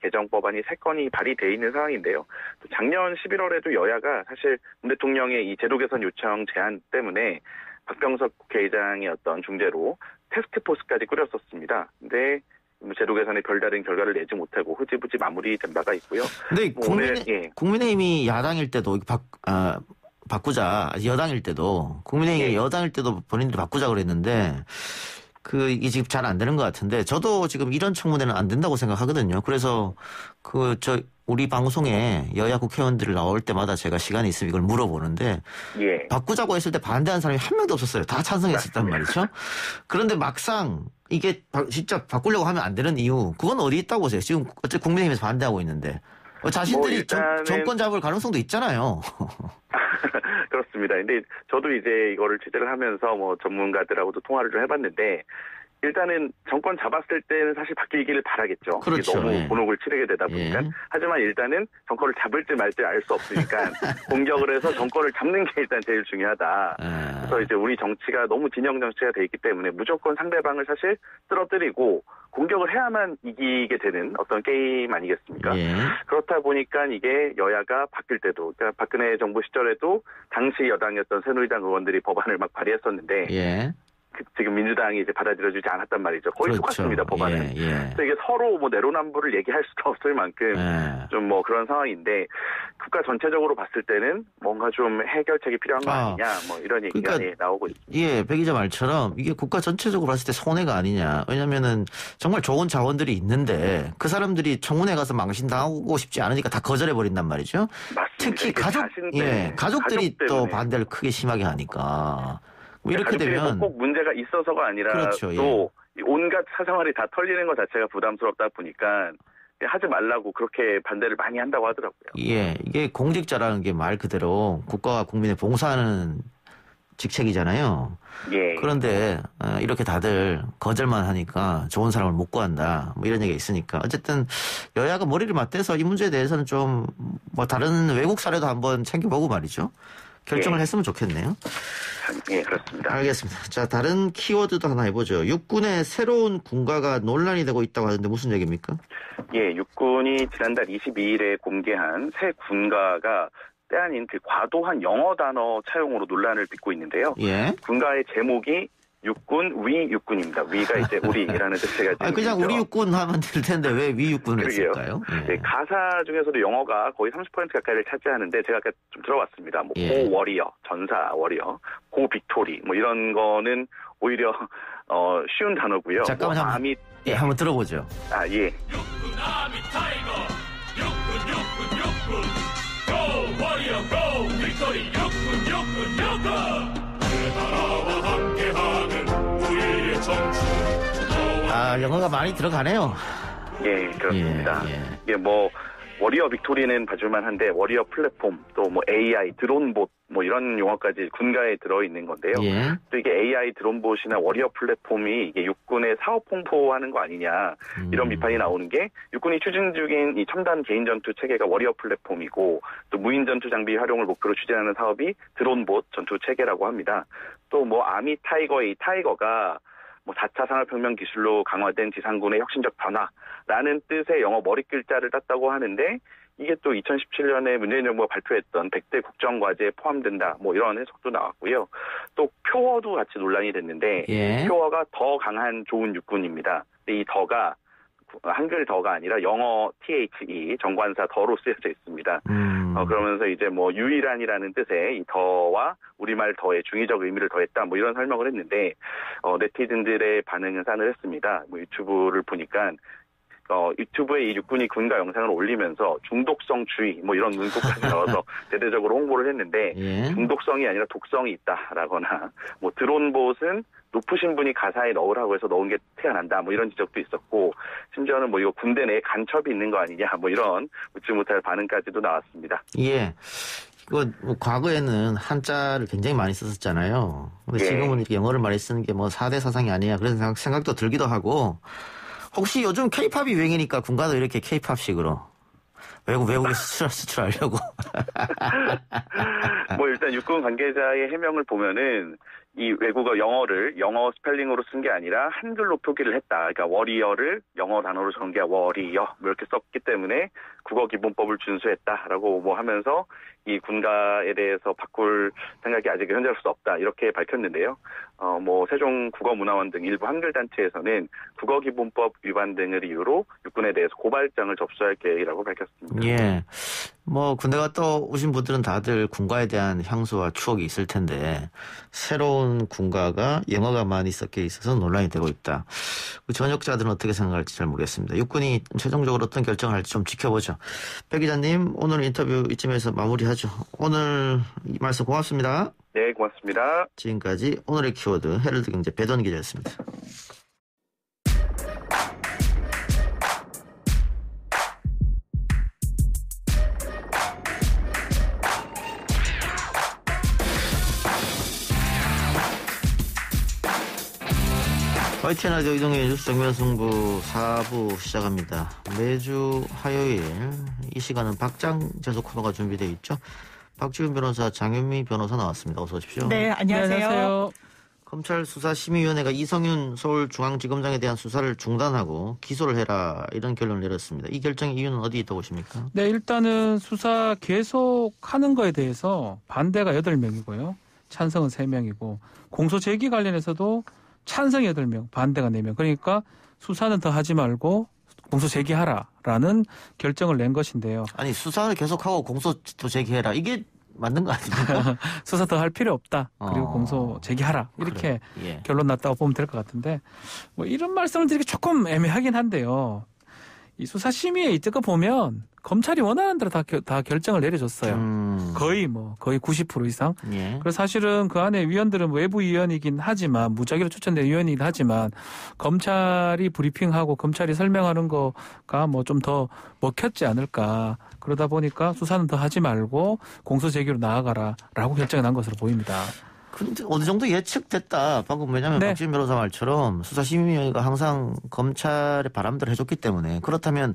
개정 법안이 3건이 발의돼 있는 상황인데요. 또 작년 11월에도 여야가 사실 문 대통령의 이 제도 개선 요청 제안 때문에 박병석 국회의장의 어떤 중재로 테스크포스까지 꾸렸었습니다. 근데 제도 개선에 별다른 결과를 내지 못하고 흐지부지 마무리된 바가 있고요. 근데 국민의힘이 야당일 때도 바꾸자. 여당일 때도 국민의힘이 여당일 때도 본인들이 바꾸자 그랬는데 이게 지금 잘 안 되는 것 같은데 저도 지금 이런 청문회는 안 된다고 생각하거든요. 그래서 우리 방송에 여야 국회의원들을 나올 때마다 제가 시간이 있으면 이걸 물어보는데 예. 바꾸자고 했을 때 반대하는 사람이 한 명도 없었어요. 다 찬성했었단 말이죠. 그런데 막상 이게 진짜 바꾸려고 하면 안 되는 이유 그건 어디 있다고 보세요. 지금 어째 국민의힘에서 반대하고 있는데 자신들이 정권 잡을 가능성도 있잖아요. 그렇습니다. 근데 저도 이제 이거를 취재를 하면서 전문가들하고도 통화를 좀 해봤는데 일단은 정권 잡았을 때는 사실 바뀌기를 바라겠죠. 그렇죠. 너무 예. 곤혹을 치르게 되다 보니까. 예. 하지만 일단은 정권을 잡을지 말지 알 수 없으니까 공격을 해서 정권을 잡는 게 일단 제일 중요하다. 그래서 이제 우리 정치가 너무 진영 정치가 돼 있기 때문에 무조건 상대방을 사실 쓰러뜨리고 공격을 해야만 이기게 되는 어떤 게임 아니겠습니까? 예. 그렇다 보니까 이게 여야가 바뀔 때도, 그러니까 박근혜 정부 시절에도 당시 여당이었던 새누리당 의원들이 법안을 막 발의했었는데 예. 지금 민주당이 이제 받아들여주지 않았단 말이죠. 거의 그렇죠. 똑같습니다, 법안은. 예. 그래서 이게 서로 내로남불을 얘기할 수도 없을 만큼 좀 그런 상황인데 국가 전체적으로 봤을 때는 뭔가 좀 해결책이 필요한 거 아니냐, 이런 얘기가 나오고 있습니다. 예, 배 기자 말처럼 이게 국가 전체적으로 봤을 때 손해가 아니냐. 왜냐면은 정말 좋은 자원들이 있는데 그 사람들이 청문회 가서 망신당하고 싶지 않으니까 다 거절해버린단 말이죠. 맞습니다. 특히 가족들이 또 반대를 크게 심하게 하니까. 이렇게 되면 꼭 문제가 있어서가 아니라 그렇죠, 또 온갖 사생활이 다 털리는 것 자체가 부담스럽다 보니까 하지 말라고 그렇게 반대를 많이 한다고 하더라고요. 예, 이게 공직자라는 게 말 그대로 국가와 국민에 봉사하는 직책이잖아요. 예. 그런데 이렇게 다들 거절만 하니까 좋은 사람을 못 구한다. 이런 얘기가 있으니까 어쨌든 여야가 머리를 맞대서 이 문제에 대해서는 좀 다른 외국 사례도 한번 챙겨보고 말이죠. 결정을 했으면 좋겠네요. 예, 그렇습니다. 알겠습니다. 자, 다른 키워드도 하나 해보죠. 육군의 새로운 군가가 논란이 되고 있다고 하는데 무슨 얘기입니까? 예, 육군이 지난달 22일에 공개한 새 군가가 때 아닌 과도한 영어 단어 차용으로 논란을 빚고 있는데요. 예. 군가의 제목이 육군, 위 육군입니다. 위가 이제 우리라는 뜻을 가지고. 그냥 우리 육군 하면 될 텐데 왜 위 육군을 했을까요? 예. 네, 가사 중에서도 영어가 거의 30% 가까이를 차지하는데 제가 아까 좀 들어봤습니다. 뭐 예. 고 워리어, 전사 워리어, 고 빅토리 뭐 이런 거는 오히려 쉬운 단어고요. 잠깐만 뭐 아미 한번 들어보죠. 예. 육군 아미 타이거 육군 고 워리어 고 빅토리 육군 그 나라와 함께하는 우리의 청춘. 영어가 많이 들어가네요. 예, 그렇습니다. 예. 이게 뭐 워리어 빅토리는 봐줄만 한데 워리어 플랫폼 또 뭐 AI 드론봇 뭐 이런 용어까지 군가에 들어있는 건데요. 예. 또 이게 AI 드론봇이나 워리어 플랫폼이 이게 육군의 사업 홍보하는 거 아니냐 이런 비판이 나오는 게 육군이 추진 중인 이 첨단 개인 전투 체계가 워리어 플랫폼이고 또 무인 전투 장비 활용을 목표로 추진하는 사업이 드론봇 전투 체계라고 합니다. 또 뭐 아미 타이거의 이 타이거가 뭐 4차 산업혁명 기술로 강화된 지상군의 혁신적 변화라는 뜻의 영어 머리 글자를 땄다고 하는데 이게 또 2017년에 문재인 정부가 발표했던 100대 국정과제에 포함된다 뭐 이런 해석도 나왔고요. 또 표어도 같이 논란이 됐는데 예. 표어가 더 강한 좋은 육군입니다. 이 더가 한글 더가 아니라 영어 THE 정관사 더로 쓰여져 있습니다. 그러면서 이제 뭐 유일한이라는 뜻의 이 더와 우리말 더의 중의적 의미를 더했다 뭐 이런 설명을 했는데 네티즌들의 반응은 싸늘했습니다. 뭐 유튜브를 보니까 유튜브에 이 육군이 군가 영상을 올리면서 중독성 주의 뭐 이런 문구까지 넣어서 대대적으로 홍보를 했는데 예. 중독성이 아니라 독성이 있다라거나 뭐 드론봇은 높으신 분이 가사에 넣으라고 해서 넣은 게 태어난다 뭐 이런 지적도 있었고 심지어는 뭐 이거 군대 내에 간첩이 있는 거 아니냐 뭐 이런 묻지 못할 반응까지도 나왔습니다. 예. 이거 뭐 과거에는 한자를 굉장히 많이 썼었잖아요. 근데 예. 지금은 이렇게 영어를 많이 쓰는 게 뭐 4대 사상이 아니냐 그런 생각도 들기도 하고 혹시 요즘 케이팝이 유행이니까 군가도 이렇게 케이팝식으로 외국에 수출하려고. 뭐 일단 육군 관계자의 해명을 보면은 이 외국어 영어를 영어 스펠링으로 쓴 게 아니라 한글로 표기를 했다. 그러니까 워리어를 영어 단어로 적은 게 워리어 뭐 이렇게 썼기 때문에 국어 기본법을 준수했다라고 뭐 하면서 이 군가에 대해서 바꿀 생각이 아직 현재로서 없다 이렇게 밝혔는데요. 뭐 세종 국어문화원 등 일부 한글 단체에서는 국어 기본법 위반 등을 이유로 육군에 대해서 고발장을 접수할 계획이라고 밝혔습니다. 예. 뭐 군대 갔다 오신 분들은 다들 군가에 대한 향수와 추억이 있을 텐데 새로운 군가가 영어가 많이 섞여 있어서 논란이 되고 있다. 그 전역자들은 어떻게 생각할지 잘 모르겠습니다. 육군이 최종적으로 어떤 결정을 할지 좀 지켜보죠. 백 기자님 오늘 인터뷰 이쯤에서 마무리하죠. 오늘 이 말씀 고맙습니다. 네, 고맙습니다. 지금까지 오늘의 키워드 헤럴드 경제 배돈 기자였습니다. YTN 라디오 이동의 뉴스 정면 승부 4부 시작합니다. 매주 화요일 이 시간은 박장 재수 코너가 준비되어 있죠. 박지훈 변호사, 장현미 변호사 나왔습니다. 어서 오십시오. 네, 안녕하세요. 검찰 수사심의위원회가 이성윤 서울중앙지검장에 대한 수사를 중단하고 기소를 해라 이런 결론을 내렸습니다. 이 결정의 이유는 어디 있다고 보십니까? 네, 일단은 수사 계속하는 거에 대해서 반대가 8명이고요. 찬성은 3명이고 공소 제기 관련해서도 찬성이 8명, 반대가 4명. 그러니까 수사는 더 하지 말고 공소 제기하라라는 결정을 낸 것인데요. 아니 수사를 계속하고 공소도 제기해라. 이게 맞는 거 아닙니까? 수사 더 할 필요 없다. 그리고 공소 제기하라. 이렇게 예. 결론 났다고 보면 될 것 같은데 뭐 이런 말씀을 드리기 조금 애매하긴 한데요. 이 수사심의에 이때껏 보면 검찰이 원하는 대로 다 결정을 내려줬어요. 거의 90% 이상. 예. 그래서 사실은 그 안에 위원들은 외부 위원이긴 하지만 무작위로 추천된 위원이긴 하지만 검찰이 브리핑하고 검찰이 설명하는 거가 뭐 좀 더 먹혔지 않을까. 그러다 보니까 수사는 더 하지 말고 공소 제기로 나아가라라고 결정이 난 것으로 보입니다. 근데 어느 정도 예측됐다. 방금 왜냐하면 네. 박지훈 변호사 말처럼 수사심의위원회가 항상 검찰의 바람대로 해줬기 때문에 그렇다면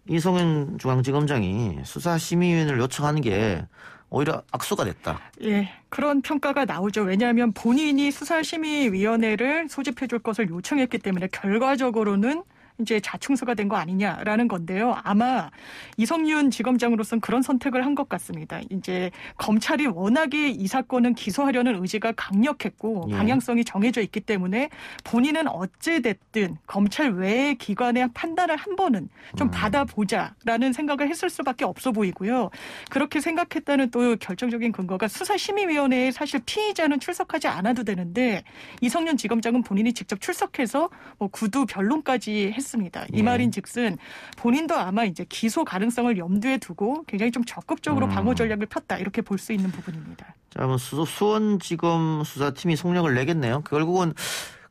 이성윤 중앙지검장이 수사심의위원회를 요청하는 게 오히려 악수가 됐다. 예, 그런 평가가 나오죠. 왜냐하면 본인이 수사심의위원회를 소집해 줄 것을 요청했기 때문에 결과적으로는 이제 자충수가 된 거 아니냐라는 건데요. 아마 이성윤 지검장으로서는 그런 선택을 한 것 같습니다. 이제 검찰이 워낙에 이 사건은 기소하려는 의지가 강력했고 예. 방향성이 정해져 있기 때문에 본인은 어찌됐든 검찰 외의 기관의 판단을 한 번은 좀 받아보자라는 생각을 했을 수밖에 없어 보이고요. 그렇게 생각했다는 또 결정적인 근거가 수사심의위원회에 사실 피의자는 출석하지 않아도 되는데 이성윤 지검장은 본인이 직접 출석해서 뭐 구두 변론까지 했습니다. 이 예. 말인즉슨 본인도 아마 이제 기소 가능성을 염두에 두고 굉장히 좀 적극적으로 방어 전략을 폈다 이렇게 볼 수 있는 부분입니다. 자, 뭐 수원지검 수사팀이 속력을 내겠네요. 결국은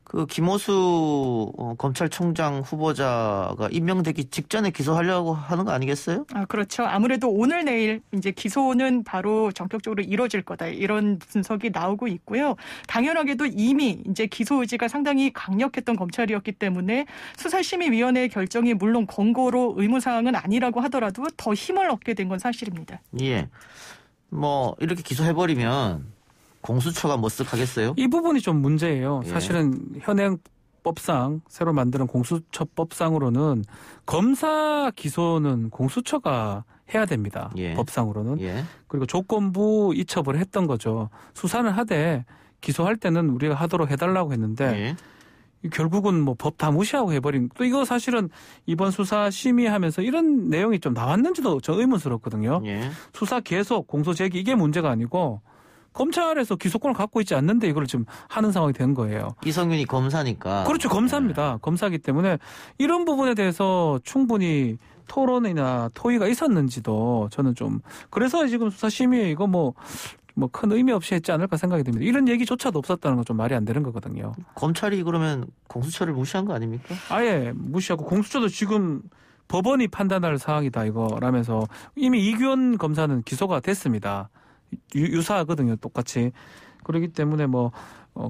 그 김호수 검찰총장 후보자가 임명되기 직전에 기소하려고 하는 거 아니겠어요? 아, 그렇죠. 아무래도 오늘 내일 이제 기소는 바로 전격적으로 이루어질 거다. 이런 분석이 나오고 있고요. 당연하게도 이미 이제 기소 의지가 상당히 강력했던 검찰이었기 때문에 수사심의위원회의 결정이 물론 권고로 의무사항은 아니라고 하더라도 더 힘을 얻게 된 건 사실입니다. 예. 뭐 이렇게 기소해버리면 공수처가 머쓱하겠어요? 이 부분이 좀 문제예요. 예. 사실은 현행법상 새로 만드는 공수처법상으로는 검사 기소는 공수처가 해야 됩니다. 예. 법상으로는. 예. 그리고 조건부 이첩을 했던 거죠. 수사는 하되 기소할 때는 우리가 하도록 해달라고 했는데 예. 결국은 뭐 법 다 무시하고 해버린. 또 이거 사실은 이번 수사 심의하면서 이런 내용이 좀 나왔는지도 저 의문스럽거든요. 예. 수사 계속 공소 제기 이게 문제가 아니고 검찰에서 기소권을 갖고 있지 않는데 이걸 지금 하는 상황이 된 거예요. 이성윤이 검사니까. 그렇죠. 검사입니다. 검사이기 때문에 이런 부분에 대해서 충분히 토론이나 토의가 있었는지도 저는 좀 그래서 지금 수사심의에 이거 뭐 큰 의미 없이 했지 않을까 생각이 듭니다. 이런 얘기조차도 없었다는 건 좀 말이 안 되는 거거든요. 검찰이 그러면 공수처를 무시한 거 아닙니까? 아예 무시하고 공수처도 지금 법원이 판단할 사항이다 이거라면서 이미 이규현 검사는 기소가 됐습니다. 유사하거든요, 똑같이. 그렇기 때문에 뭐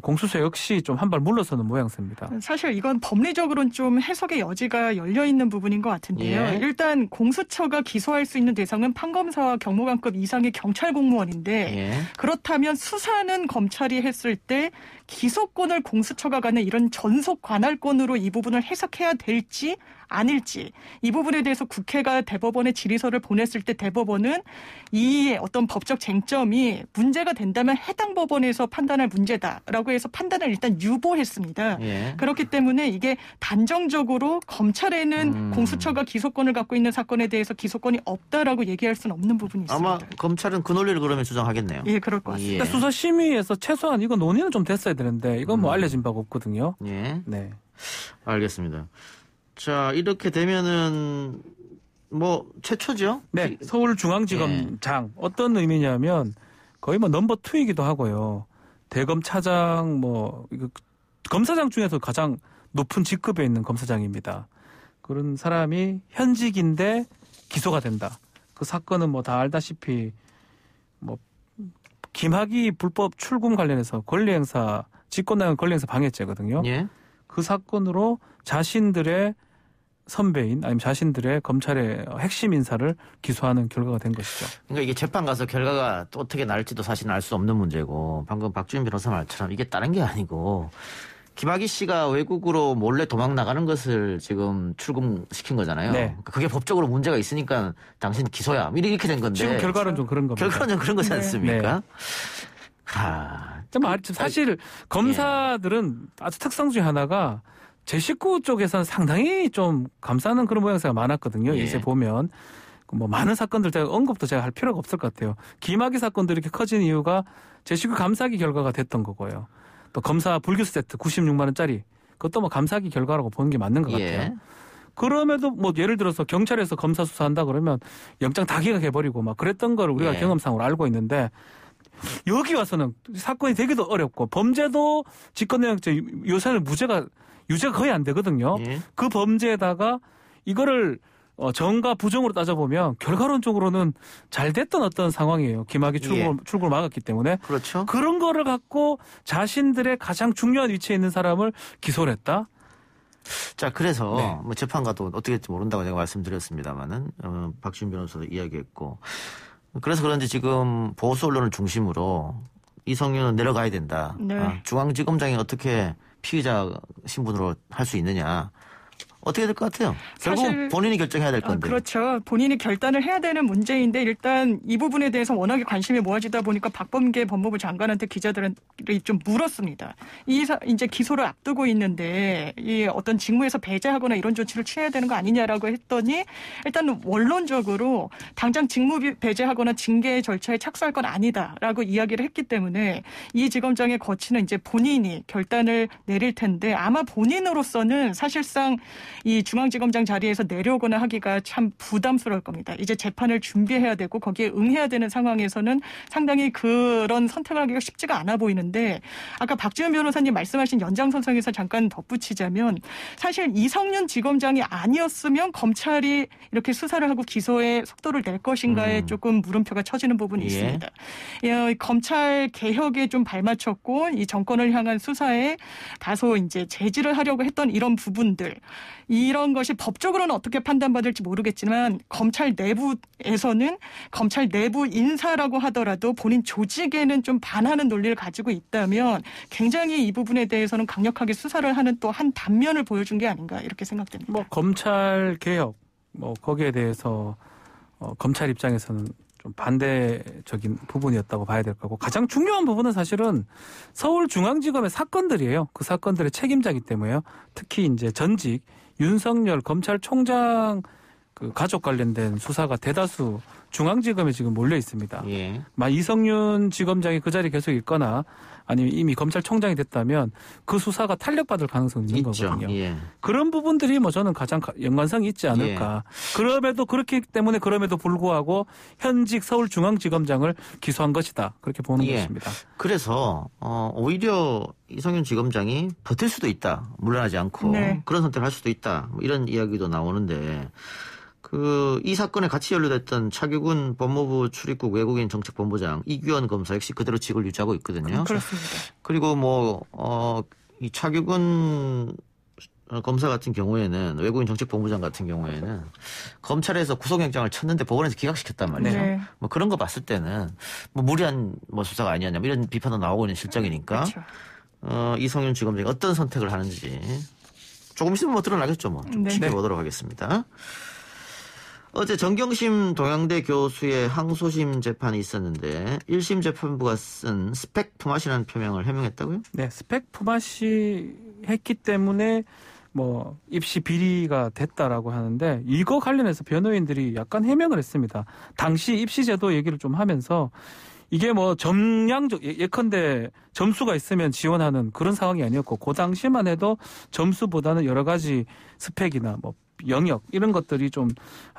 공수처 역시 좀 한 발 물러서는 모양새입니다. 사실 이건 법리적으로는 좀 해석의 여지가 열려 있는 부분인 것 같은데요. 예. 일단 공수처가 기소할 수 있는 대상은 판검사와 경무관급 이상의 경찰 공무원인데 예. 그렇다면 수사는 검찰이 했을 때 기소권을 공수처가 갖는 이런 전속 관할권으로 이 부분을 해석해야 될지 아닐지 이 부분에 대해서 국회가 대법원에 질의서를 보냈을 때 대법원은 이 어떤 법적 쟁점이 문제가 된다면 해당 법원에서 판단할 문제다라고 해서 판단을 일단 유보했습니다. 예. 그렇기 때문에 이게 단정적으로 검찰에는 공수처가 기소권을 갖고 있는 사건에 대해서 기소권이 없다라고 얘기할 수는 없는 부분이 있습니다. 아마 검찰은 그 논리를 그러면 주장하겠네요. 예, 그럴 것 같습니다. 예. 수사 심의에서 최소한 이거 논의는 좀 됐어야 되는데 이건 뭐 알려진 바가 없거든요. 예. 네. 알겠습니다. 자, 이렇게 되면은 뭐 최초죠? 네. 서울중앙지검장 어떤 의미냐면 거의 뭐 넘버 2이기도 하고요. 대검차장 뭐 이거 검사장 중에서 가장 높은 직급에 있는 검사장입니다. 그런 사람이 현직인데 기소가 된다. 그 사건은 뭐 다 알다시피 뭐 김학의 불법 출금 관련해서 권리행사 직권남용 권리행사 방해죄거든요. 예. 그 사건으로 자신들의 선배인 아니면 자신들의 검찰의 핵심 인사를 기소하는 결과가 된 것이죠. 그러니까 이게 재판 가서 결과가 또 어떻게 날지도 사실은 알 수 없는 문제고 방금 박주민 변호사 말처럼 이게 다른 게 아니고 김학의 씨가 외국으로 몰래 도망 나가는 것을 지금 출금시킨 거잖아요. 네. 그러니까 그게 법적으로 문제가 있으니까 당신 기소야. 이렇게 된 건데. 지금 결과는 좀 그런 겁니다. 결과는 그런 거지 네. 않습니까? 네. 하. 사실 검사들은 아주 특성 중에 하나가 제 식구 쪽에서는 상당히 좀 감싸는 그런 모양새가 많았거든요. 예. 이제 보면 뭐 많은 사건들 제가 언급도 제가 할 필요가 없을 것 같아요. 김학의 사건들이 이렇게 커진 이유가 제 식구 감싸기 결과가 됐던 거고요. 또 검사 불교 세트 96만 원짜리 그것도 뭐 감싸기 결과라고 보는 게 맞는 것 같아요. 예. 그럼에도 뭐 예를 들어서 경찰에서 검사 수사한다 그러면 영장 다 기각해버리고 막 그랬던 걸 우리가 예. 경험상으로 알고 있는데 여기 와서는 사건이 되기도 어렵고 범죄도 직권남용죄 요새는 유죄가 거의 안 되거든요. 예. 그 범죄에다가 이거를 정과 부정으로 따져보면 결과론적으로는 잘 됐던 어떤 상황이에요. 김학의 출구를 막았기 때문에. 그렇죠. 그런 거를 갖고 자신들의 가장 중요한 위치에 있는 사람을 기소를 했다? 자, 그래서 네. 뭐 재판가도 어떻게 될지 모른다고 제가 말씀드렸습니다만은 박주민 변호사도 이야기했고 그래서 그런지 지금 보수 언론을 중심으로 이성윤은 내려가야 된다. 네. 중앙지검장이 어떻게 피의자 신분으로 할 수 있느냐. 어떻게 될 것 같아요? 결국 사실 본인이 결정해야 될 건데. 그렇죠. 본인이 결단을 해야 되는 문제인데 일단 이 부분에 대해서 워낙에 관심이 모아지다 보니까 박범계 법무부 장관한테 기자들이 좀 물었습니다. 이제 기소를 앞두고 있는데 이 어떤 직무에서 배제하거나 이런 조치를 취해야 되는 거 아니냐라고 했더니 일단 원론적으로 당장 직무 배제하거나 징계 절차에 착수할 건 아니다라고 이야기를 했기 때문에 이 지검장의 거치는 이제 본인이 결단을 내릴 텐데 아마 본인으로서는 사실상 이 중앙지검장 자리에서 내려오거나 하기가 참 부담스러울 겁니다. 이제 재판을 준비해야 되고 거기에 응해야 되는 상황에서는 상당히 그런 선택을 하기가 쉽지가 않아 보이는데 아까 박지원 변호사님 말씀하신 연장선상에서 잠깐 덧붙이자면 사실 이성윤 지검장이 아니었으면 검찰이 이렇게 수사를 하고 기소에 속도를 낼 것인가에 조금 물음표가 쳐지는 부분이 있습니다. 검찰 개혁에 좀 발맞췄고 이 정권을 향한 수사에 다소 이제 제지를 하려고 했던 이런 부분들 이런 것이 법적으로는 어떻게 판단받을지 모르겠지만 검찰 내부에서는 검찰 내부 인사라고 하더라도 본인 조직에는 좀 반하는 논리를 가지고 있다면 굉장히 이 부분에 대해서는 강력하게 수사를 하는 또 한 단면을 보여준 게 아닌가 이렇게 생각됩니다. 뭐 검찰 개혁 뭐 거기에 대해서 검찰 입장에서는 좀 반대적인 부분이었다고 봐야 될 거고 가장 중요한 부분은 사실은 서울중앙지검의 사건들이에요. 그 사건들의 책임자이기 때문에요. 특히 이제 전직 윤석열 검찰총장 그 가족 관련된 수사가 대다수 중앙지검에 지금 몰려 있습니다. 예. 이성윤 지검장이 그 자리에 계속 있거나 아니면 이미 검찰총장이 됐다면 그 수사가 탄력받을 가능성이 있는 있죠. 거거든요. 예. 그런 부분들이 뭐 저는 가장 연관성이 있지 않을까. 그럼에도 그렇기 때문에 그럼에도 불구하고 현직 서울중앙지검장을 기소한 것이다. 그렇게 보는 것입니다. 그래서 오히려 이성윤 지검장이 버틸 수도 있다. 물러나지 않고 그런 선택을 할 수도 있다. 뭐 이런 이야기도 나오는데 이 사건에 같이 연루됐던 차규근 법무부 출입국 외국인 정책본부장 이규현 검사 역시 그대로 직을 유지하고 있거든요. 그렇습니다. 그리고 이 차규근 검사 같은 경우에는 외국인 정책본부장 같은 경우에는 검찰에서 구속영장을 쳤는데 법원에서 기각시켰단 말이죠. 네. 뭐 그런 거 봤을 때는 뭐 무리한 수사가 아니었냐 이런 비판도 나오고 있는 실정이니까 그렇죠. 이성윤 지검장이 어떤 선택을 하는지 조금 있으면 드러나겠죠. 좀 지켜보도록 하겠습니다. 어제 정경심 동양대 교수의 항소심 재판이 있었는데 1심 재판부가 쓴 스펙 품앗이라는 표명을 해명했다고요? 네, 스펙 품앗이 했기 때문에 뭐 입시 비리가 됐다라고 하는데 이거 관련해서 변호인들이 약간 해명을 했습니다. 당시 입시 제도 얘기를 좀 하면서 이게 뭐 예컨대 점수가 있으면 지원하는 그런 상황이 아니었고 그 당시만 해도 점수보다는 여러 가지 스펙이나 뭐 영역 이런 것들이 좀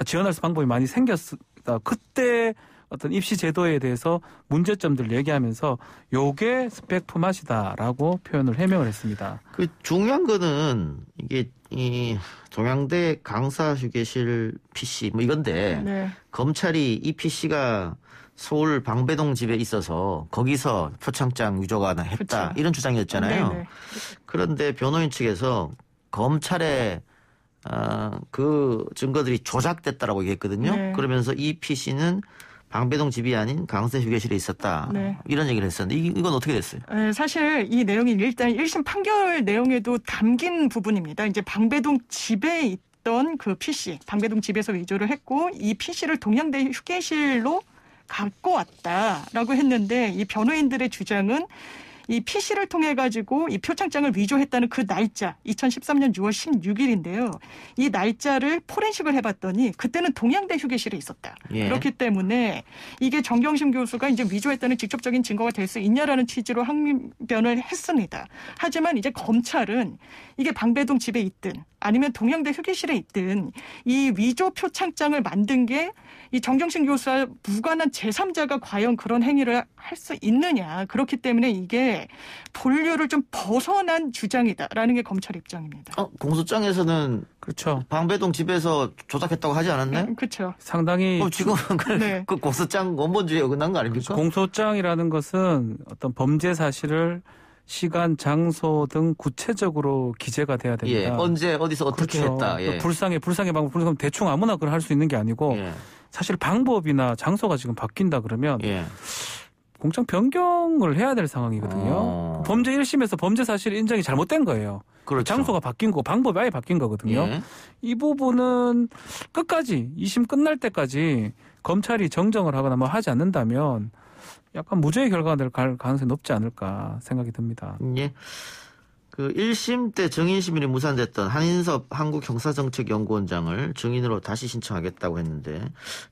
지원할 수 방법이 많이 생겼다. 그때 어떤 입시 제도에 대해서 문제점들을 얘기하면서 요게 스펙 품앗이다라고 표현을 해명을 했습니다. 그 중요한 거는 이게 이 동양대 강사 휴게실 PC 뭐 이건데 검찰이 이 PC가 서울 방배동 집에 있어서 거기서 표창장 위조가 했다. 이런 주장이었잖아요. 그런데 변호인 측에서 검찰의 그 증거들이 조작됐다라고 얘기했거든요. 그러면서 이 PC는 방배동 집이 아닌 강세 휴게실에 있었다. 이런 얘기를 했었는데 이건 어떻게 됐어요? 사실 이 내용이 일단 1심 판결 내용에도 담긴 부분입니다. 이제 방배동 집에 있던 그 PC, 방배동 집에서 위조를 했고 이 PC를 동양대 휴게실로 갖고 왔다라고 했는데 이 변호인들의 주장은 이 PC를 통해 가지고 이 표창장을 위조했다는 그 날짜 2013년 6월 16일인데요. 이 날짜를 포렌식을 해봤더니 그때는 동양대 휴게실에 있었다. 그렇기 때문에 이게 정경심 교수가 이제 위조했다는 직접적인 증거가 될 수 있냐라는 취지로 항변을 했습니다. 하지만 이제 검찰은 이게 방배동 집에 있든 아니면 동양대 휴게실에 있든 이 위조 표창장을 만든 게 이 정경심 교수와 무관한 제3자가 과연 그런 행위를 할 수 있느냐. 그렇기 때문에 이게 본류를 좀 벗어난 주장이다라는 게 검찰 입장입니다. 공소장에서는 그렇죠. 방배동 집에서 조작했다고 하지 않았나요? 그렇죠. 상당히 지금 그 공소장 원본주의에 어긋난 거 아닙니까? 공소장이라는 것은 어떤 범죄 사실을 시간, 장소 등 구체적으로 기재가 돼야 됩니다. 언제 어디서 어떻게 했다. 불상의 방법, 불상 대충 아무나 그걸 할 수 있는 게 아니고 사실 방법이나 장소가 지금 바뀐다 그러면 공장 변경을 해야 될 상황이거든요. 범죄 1심에서 범죄 사실 인정이 잘못된 거예요. 그렇죠. 장소가 바뀐 거, 방법이 아예 바뀐 거거든요. 예. 이 부분은 끝까지 2심 끝날 때까지 검찰이 정정을 하거나 뭐 하지 않는다면 약간 무죄의 결과가 갈 가능성이 높지 않을까 생각이 듭니다. 예. 그 1심 때 증인시민이 무산됐던 한인섭 한국형사정책연구원장을 증인으로 다시 신청하겠다고 했는데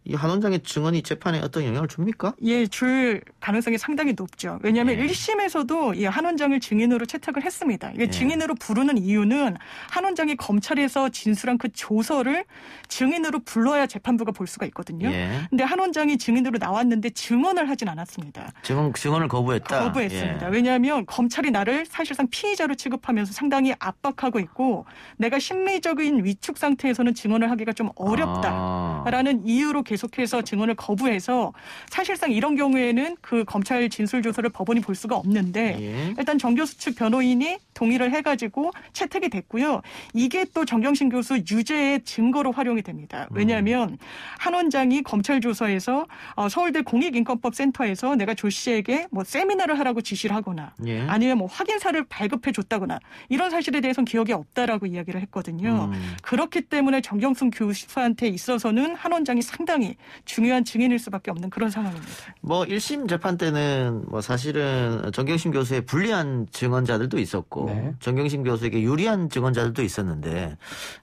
이 한 원장의 증언이 재판에 어떤 영향을 줍니까? 예, 줄 가능성이 상당히 높죠. 왜냐하면 예. 1심에서도 이 한 원장을 증인으로 채택을 했습니다. 이게 예. 증인으로 부르는 이유는 한 원장이 검찰에서 진술한 그 조서를 증인으로 불러야 재판부가 볼 수가 있거든요. 예. 근데 한 원장이 증인으로 나왔는데 증언을 하진 않았습니다. 증언을 거부했다. 거부했습니다. 예. 왜냐하면 검찰이 나를 사실상 피의자로 취급하면서 상당히 압박하고 있고 내가 심리적인 위축 상태에서는 증언을 하기가 좀 어렵다라는 이유로 계속해서 증언을 거부해서 사실상 이런 경우에는 그 검찰 진술조서를 법원이 볼 수가 없는데 예. 일단 정 교수 측 변호인이 동의를 해가지고 채택이 됐고요. 이게 또 정경심 교수 유죄의 증거로 활용이 됩니다. 왜냐하면 한 원장이 검찰 조서에서 서울대 공익인권법센터에서 내가 조 씨에게 뭐 세미나를 하라고 지시를 하거나 예. 아니면 뭐 확인서를 발급해 줬다거나 이런 사실에 대해서는 기억이 없다라고 이야기를 했거든요. 그렇기 때문에 정경심 교수한테 있어서는 한 원장이 상당히 중요한 증인일 수밖에 없는 그런 상황입니다. 뭐 1심 재판 때는 뭐 사실은 정경심 교수의 불리한 증언자들도 있었고 네. 정경심 교수에게 유리한 증언자들도 있었는데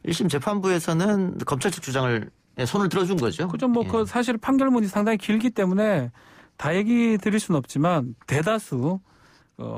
1심 재판부에서는 검찰 측 주장을 손을 들어준 거죠. 그죠. 뭐, 예. 그 사실 판결문이 상당히 길기 때문에 다 얘기 드릴 수는 없지만 대다수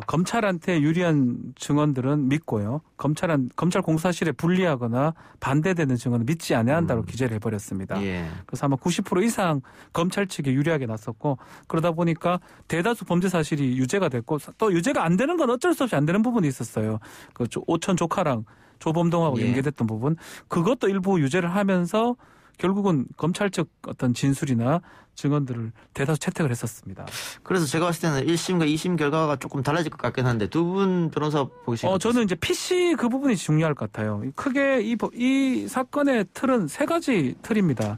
검찰한테 유리한 증언들은 믿고요. 검찰 공사실에 불리하거나 반대되는 증언은 믿지 않아야 한다고 기재를 해버렸습니다. 예. 그래서 아마 90% 이상 검찰 측에 유리하게 났었고 그러다 보니까 대다수 범죄 사실이 유죄가 됐고 또 유죄가 안 되는 건 어쩔 수 없이 안 되는 부분이 있었어요. 그 오천 조카랑 조범동하고 예. 연계됐던 부분 그것도 일부 유죄를 하면서 결국은 검찰 측 어떤 진술이나 증언들을 대다수 채택을 했었습니다. 그래서 제가 봤을 때는 1심과 2심 결과가 조금 달라질 것 같긴 한데 두 분 변호사 보시기에 저는 이제 PC 그 부분이 중요할 것 같아요. 크게 이 사건의 틀은 세 가지 틀입니다.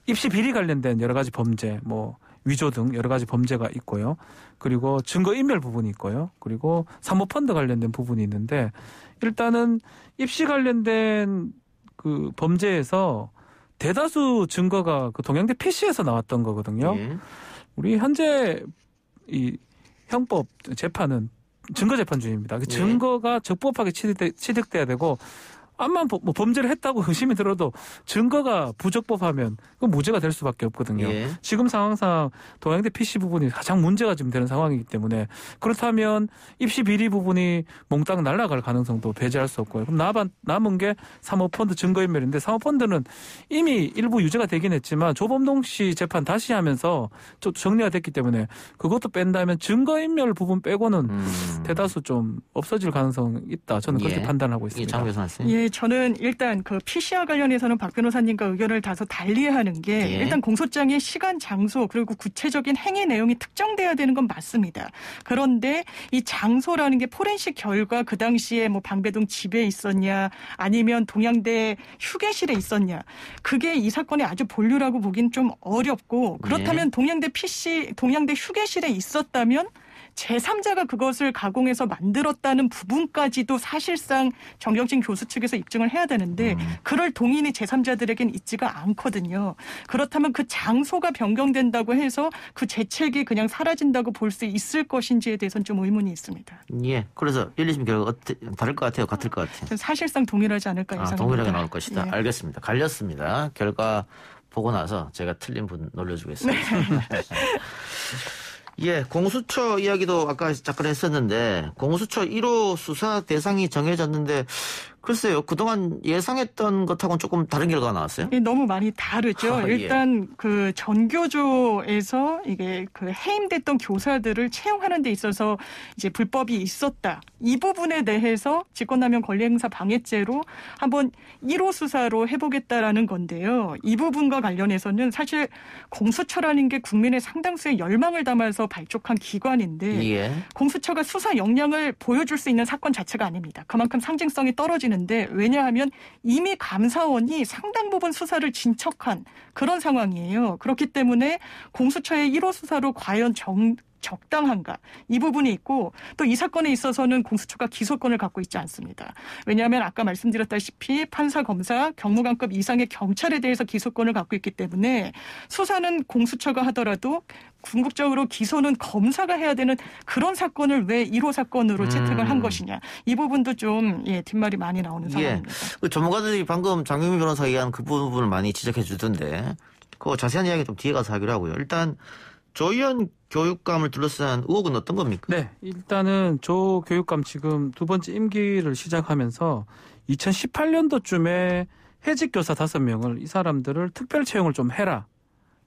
입시 비리 관련된 여러 가지 범죄, 뭐 위조 등 여러 가지 범죄가 있고요. 그리고 증거인멸 부분이 있고요. 그리고 사모펀드 관련된 부분이 있는데 일단은 입시 관련된 그 범죄에서 대다수 증거가 그 동양대 PC에서 나왔던 거거든요. 예. 우리 현재 이 형법 재판은 증거 재판주의입니다. 그 증거가 적법하게 취득돼야 되고 암만 뭐 범죄를 했다고 의심이 들어도 증거가 부적법하면 그건 무죄가 될 수밖에 없거든요. 예. 지금 지금 상황상 동양대 PC 부분이 가장 문제가 좀 되는 상황이기 때문에 그렇다면 입시 비리 부분이 몽땅 날아갈 가능성도 배제할 수 없고요. 그럼 남은 게 사모펀드 증거인멸인데 사모펀드는 이미 일부 유죄가 되긴 했지만 조범동 씨 재판 다시 하면서 좀 정리가 됐기 때문에 그것도 뺀다면 증거인멸 부분 빼고는 대다수 좀 없어질 가능성이 있다. 저는 그렇게 판단하고 있습니다. 장 교수 말씀. 예, 저는 일단 그 PC와 관련해서는 박 변호사님과 의견을 다소 달리하는 게 예. 일단 공소장의 시간, 장소 그리고 구체적인 행위 내용이 특정돼야 되는 건 맞습니다. 그런데 이 장소라는 게 포렌식 결과 그 당시에 뭐 방배동 집에 있었냐 아니면 동양대 휴게실에 있었냐 그게 이 사건의 아주 본류라고 보긴 좀 어렵고 그렇다면 동양대 휴게실에 있었다면 제3자가 그것을 가공해서 만들었다는 부분까지도 사실상 정경심 교수 측에서 입증을 해야 되는데 그럴 동인이 제3자들에겐 있지가 않거든요. 그렇다면 그 장소가 변경된다고 해서 그 죄책이 그냥 사라진다고 볼 수 있을 것인지에 대해서는 좀 의문이 있습니다. 예. 그래서 1, 2심 결과가 다를 것 같아요? 같을 것 같아요? 사실상 동일하지 않을까 예상합니다. 동일하게 나올 것이다. 예. 알겠습니다. 갈렸습니다. 결과 보고 나서 제가 틀린 분 놀려주겠습니다. 예, 공수처 이야기도 아까 잠깐 했었는데 공수처 1호 수사 대상이 정해졌는데 글쎄요, 그동안 예상했던 것하고는 조금 다른 결과가 나왔어요? 너무 많이 다르죠. 예. 일단 그 전교조에서 이게 그 해임됐던 교사들을 채용하는 데 있어서 이제 불법이 있었다. 이 부분에 대해서 직권남용 권리행사 방해죄로 한번 1호 수사로 해보겠다라는 건데요. 이 부분과 관련해서는 사실 공수처라는 게 국민의 상당수의 열망을 담아서 발족한 기관인데 예. 공수처가 수사 역량을 보여줄 수 있는 사건 자체가 아닙니다. 그만큼 상징성이 떨어지는데 왜냐하면 이미 감사원이 상당 부분 수사를 진척한 그런 상황이에요. 그렇기 때문에 공수처의 1호 수사로 과연 적당한가 이 부분이 있고 또 이 사건에 있어서는 공수처가 기소권을 갖고 있지 않습니다. 왜냐하면 아까 말씀드렸다시피 판사, 검사, 경무관급 이상의 경찰에 대해서 기소권을 갖고 있기 때문에 수사는 공수처가 하더라도 궁극적으로 기소는 검사가 해야 되는 그런 사건을 왜 1호 사건으로 채택을 한 것이냐. 이 부분도 좀 뒷말이 많이 나오는 상황입니다. 그 전문가들이 방금 장경민 변호사가 얘기한 그 부분을 많이 지적해 주던데 그 자세한 이야기 좀 뒤에 가서 하기로 하고요. 일단 조 의원 교육감을 둘러싼 의혹은 어떤 겁니까? 네, 일단은 조 교육감 지금 두 번째 임기를 시작하면서 2018년도쯤에 해직 교사 5명을 이 사람들을 특별 채용을 좀 해라.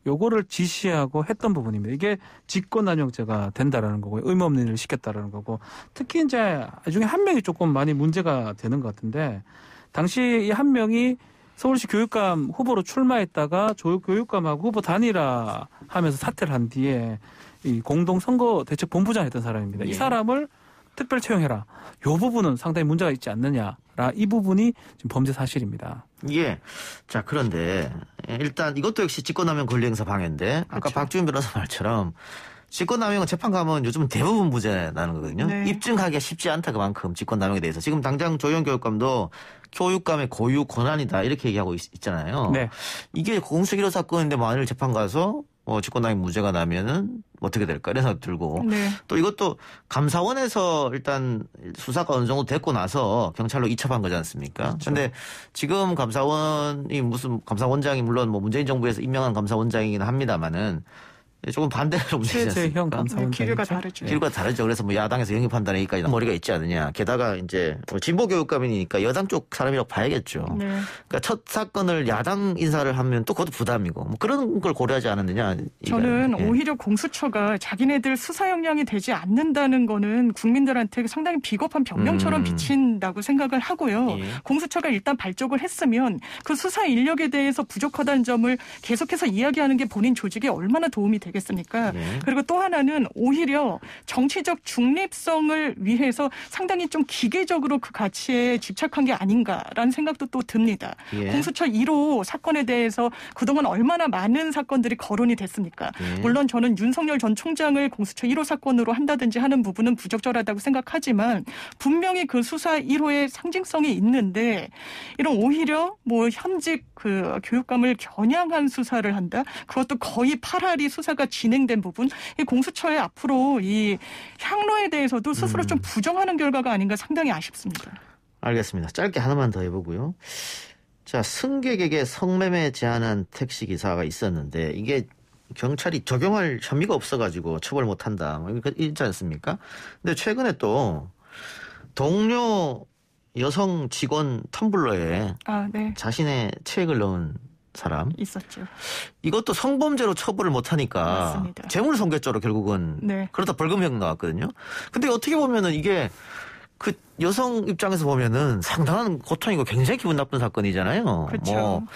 요거를 지시하고 했던 부분입니다. 이게 직권남용죄가 된다라는 거고요. 의무 없는 일을 시켰다라는 거고. 특히 이제 이 중에 한 명이 조금 많이 문제가 되는 것 같은데 당시 이 한 명이 서울시 교육감 후보로 출마했다가 조 교육감하고 후보 단일화 하면서 사퇴를 한 뒤에 이 공동선거대책본부장 했던 사람입니다. 이 사람을 특별 채용해라. 요 부분은 상당히 문제가 있지 않느냐. 이 부분이 지금 범죄 사실입니다. 예. 자, 그런데 일단 이것도 역시 직권남용 권리행사 방해인데 아까 그렇죠. 박주민 변호사 말처럼 직권남용은 재판 가면 요즘은 대부분 무죄 나는 거거든요. 네. 입증하기가 쉽지 않다 그만큼 직권남용에 대해서. 지금 당장 조영 교육감도 교육감의 고유 권한이다 이렇게 얘기하고 있잖아요. 네. 이게 공수기로 1호 사건인데 만일 재판 가서 직권남용 무죄가 나면은 어떻게 될까 이런 생각 들고 네. 또 이것도 감사원에서 일단 수사가 어느 정도 됐고 나서 경찰로 이첩한 거지 않습니까? 그런데 지금 감사원이 무슨 감사원장이 물론 뭐 문재인 정부에서 임명한 감사원장이긴 합니다만은 조금 반대로 움직이지 최재형 않습니까? 감사원장 기류가 다르죠. 기류가 다르죠. 그래서 뭐 야당에서 영입한다는 얘기까지 머리가 있지 않느냐. 게다가 이제 진보 교육감이니까 여당 쪽 사람이라고 봐야겠죠. 네. 그러니까 첫 사건을 야당 인사를 하면 또 그것도 부담이고 뭐 그런 걸 고려하지 않았느냐. 저는 예. 오히려 공수처가 자기네들 수사 역량이 되지 않는다는 거는 국민들한테 상당히 비겁한 변명처럼 비친다고 생각을 하고요. 예. 공수처가 일단 발족을 했으면 그 수사 인력에 대해서 부족하다는 점을 계속해서 이야기하는 게 본인 조직에 얼마나 도움이 되겠습니까? 예. 그리고 또 하나는 오히려 정치적 중립성을 위해서 상당히 좀 기계적으로 그 가치에 집착한 게 아닌가라는 생각도 또 듭니다. 예. 공수처 1호 사건에 대해서 그동안 얼마나 많은 사건들이 거론이 됐습니까? 예. 물론 저는 윤석열 전 총장을 공수처 1호 사건으로 한다든지 하는 부분은 부적절하다고 생각하지만 분명히 그 수사 1호의 상징성이 있는데 이런 오히려 뭐 현직 그 교육감을 겨냥한 수사를 한다? 그것도 거의 8할이 수사가 진행된 부분, 이 공수처의 앞으로 이 향로에 대해서도 스스로 좀 부정하는 결과가 아닌가 상당히 아쉽습니다. 알겠습니다. 짧게 하나만 더 해보고요. 자, 승객에게 성매매 제한한 택시기사가 있었는데 이게 경찰이 적용할 혐의가 없어가지고 처벌 못한다. 뭐 있지 않습니까? 근데 최근에 또 동료 여성 직원 텀블러에 네. 자신의 체액을 넣은 사람 있었죠. 이것도 성범죄로 처벌을 못하니까 맞습니다. 재물손괴죄로 결국은 네. 그러다 벌금형 나왔거든요. 근데 어떻게 보면은 이게 그 여성 입장에서 보면은 상당한 고통이고 굉장히 기분 나쁜 사건이잖아요. 그렇죠.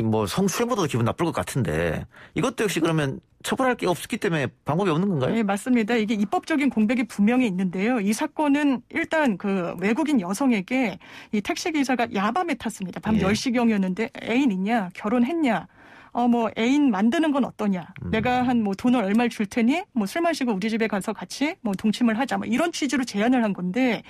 뭐 성추행보다도 기분 나쁠 것 같은데 이것도 역시 그러면 처벌할 게 없기 때문에 방법이 없는 건가요? 네, 맞습니다. 이게 입법적인 공백이 분명히 있는데요. 이 사건은 일단 그 외국인 여성에게 이 택시기사가 야밤에 탔습니다. 밤 10시경이었는데 애인 있냐? 결혼했냐? 뭐 애인 만드는 건 어떠냐? 내가 한 뭐 돈을 얼마를 줄 테니 뭐 술 마시고 우리 집에 가서 같이 뭐 동침을 하자. 뭐 이런 취지로 제안을 한 건데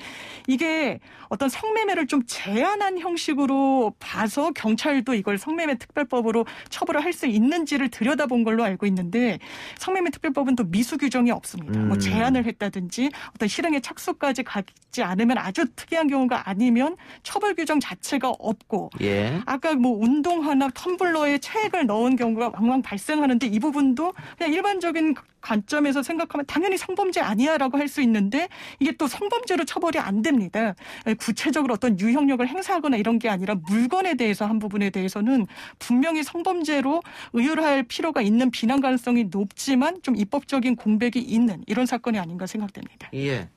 이게 어떤 성매매를 좀 제한한 형식으로 봐서 경찰도 이걸 성매매 특별법으로 처벌을 할 수 있는지를 들여다본 걸로 알고 있는데 성매매 특별법은 또 미수 규정이 없습니다. 뭐 제한을 했다든지 어떤 실행에 착수까지 가지 않으면 아주 특이한 경우가 아니면 처벌 규정 자체가 없고 예. 아까 뭐 운동화나 텀블러에 체액을 넣은 경우가 왕왕 발생하는데 이 부분도 그냥 일반적인 관점에서 생각하면 당연히 성범죄 아니야라고 할 수 있는데 이게 또 성범죄로 처벌이 안 됩니다. 구체적으로 어떤 유형력을 행사하거나 이런 게 아니라 물건에 대해서 한 부분에 대해서는 분명히 성범죄로 의율할 필요가 있는 비난 가능성이 높지만 좀 입법적인 공백이 있는 이런 사건이 아닌가 생각됩니다. 예.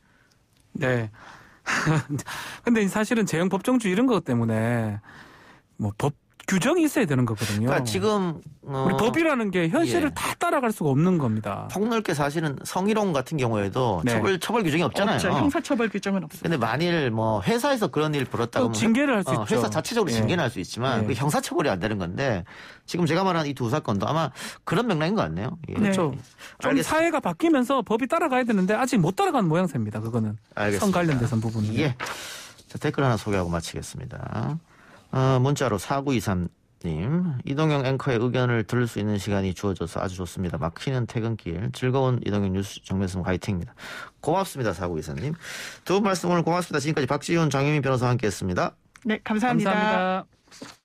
네. 근데 사실은 재형 법정주의 이런 것 때문에 뭐 규정이 있어야 되는 거거든요. 그러니까 지금 우리 법이라는 게 현실을 예. 다 따라갈 수가 없는 겁니다. 폭넓게 사실은 성희롱 같은 경우에도 네. 처벌 규정이 없잖아요. 없죠. 형사처벌 규정은 없습니다. 근데 만일 뭐 회사에서 그런 일 벌었다고 또 징계를 할 수 있죠. 회사 자체적으로 예. 징계는 할 수 있지만 예. 그게 형사처벌이 안 되는 건데 지금 제가 말한 이 두 사건도 아마 그런 맥락인 것 같네요. 예. 그렇죠. 좀 알겠습니다. 사회가 바뀌면서 법이 따라가야 되는데 아직 못 따라가는 모양새입니다. 그거는 알겠습니다. 성 관련돼서 부분은. 예. 자, 댓글 하나 소개하고 마치겠습니다. 문자로 4923님, 이동영 앵커의 의견을 들을 수 있는 시간이 주어져서 아주 좋습니다. 막히는 퇴근길, 즐거운 이동영 뉴스 정면승 화이팅입니다. 고맙습니다, 4924님. 두 분 말씀 오늘 고맙습니다. 지금까지 박지훈, 장유민 변호사와 함께했습니다. 네, 감사합니다. 감사합니다.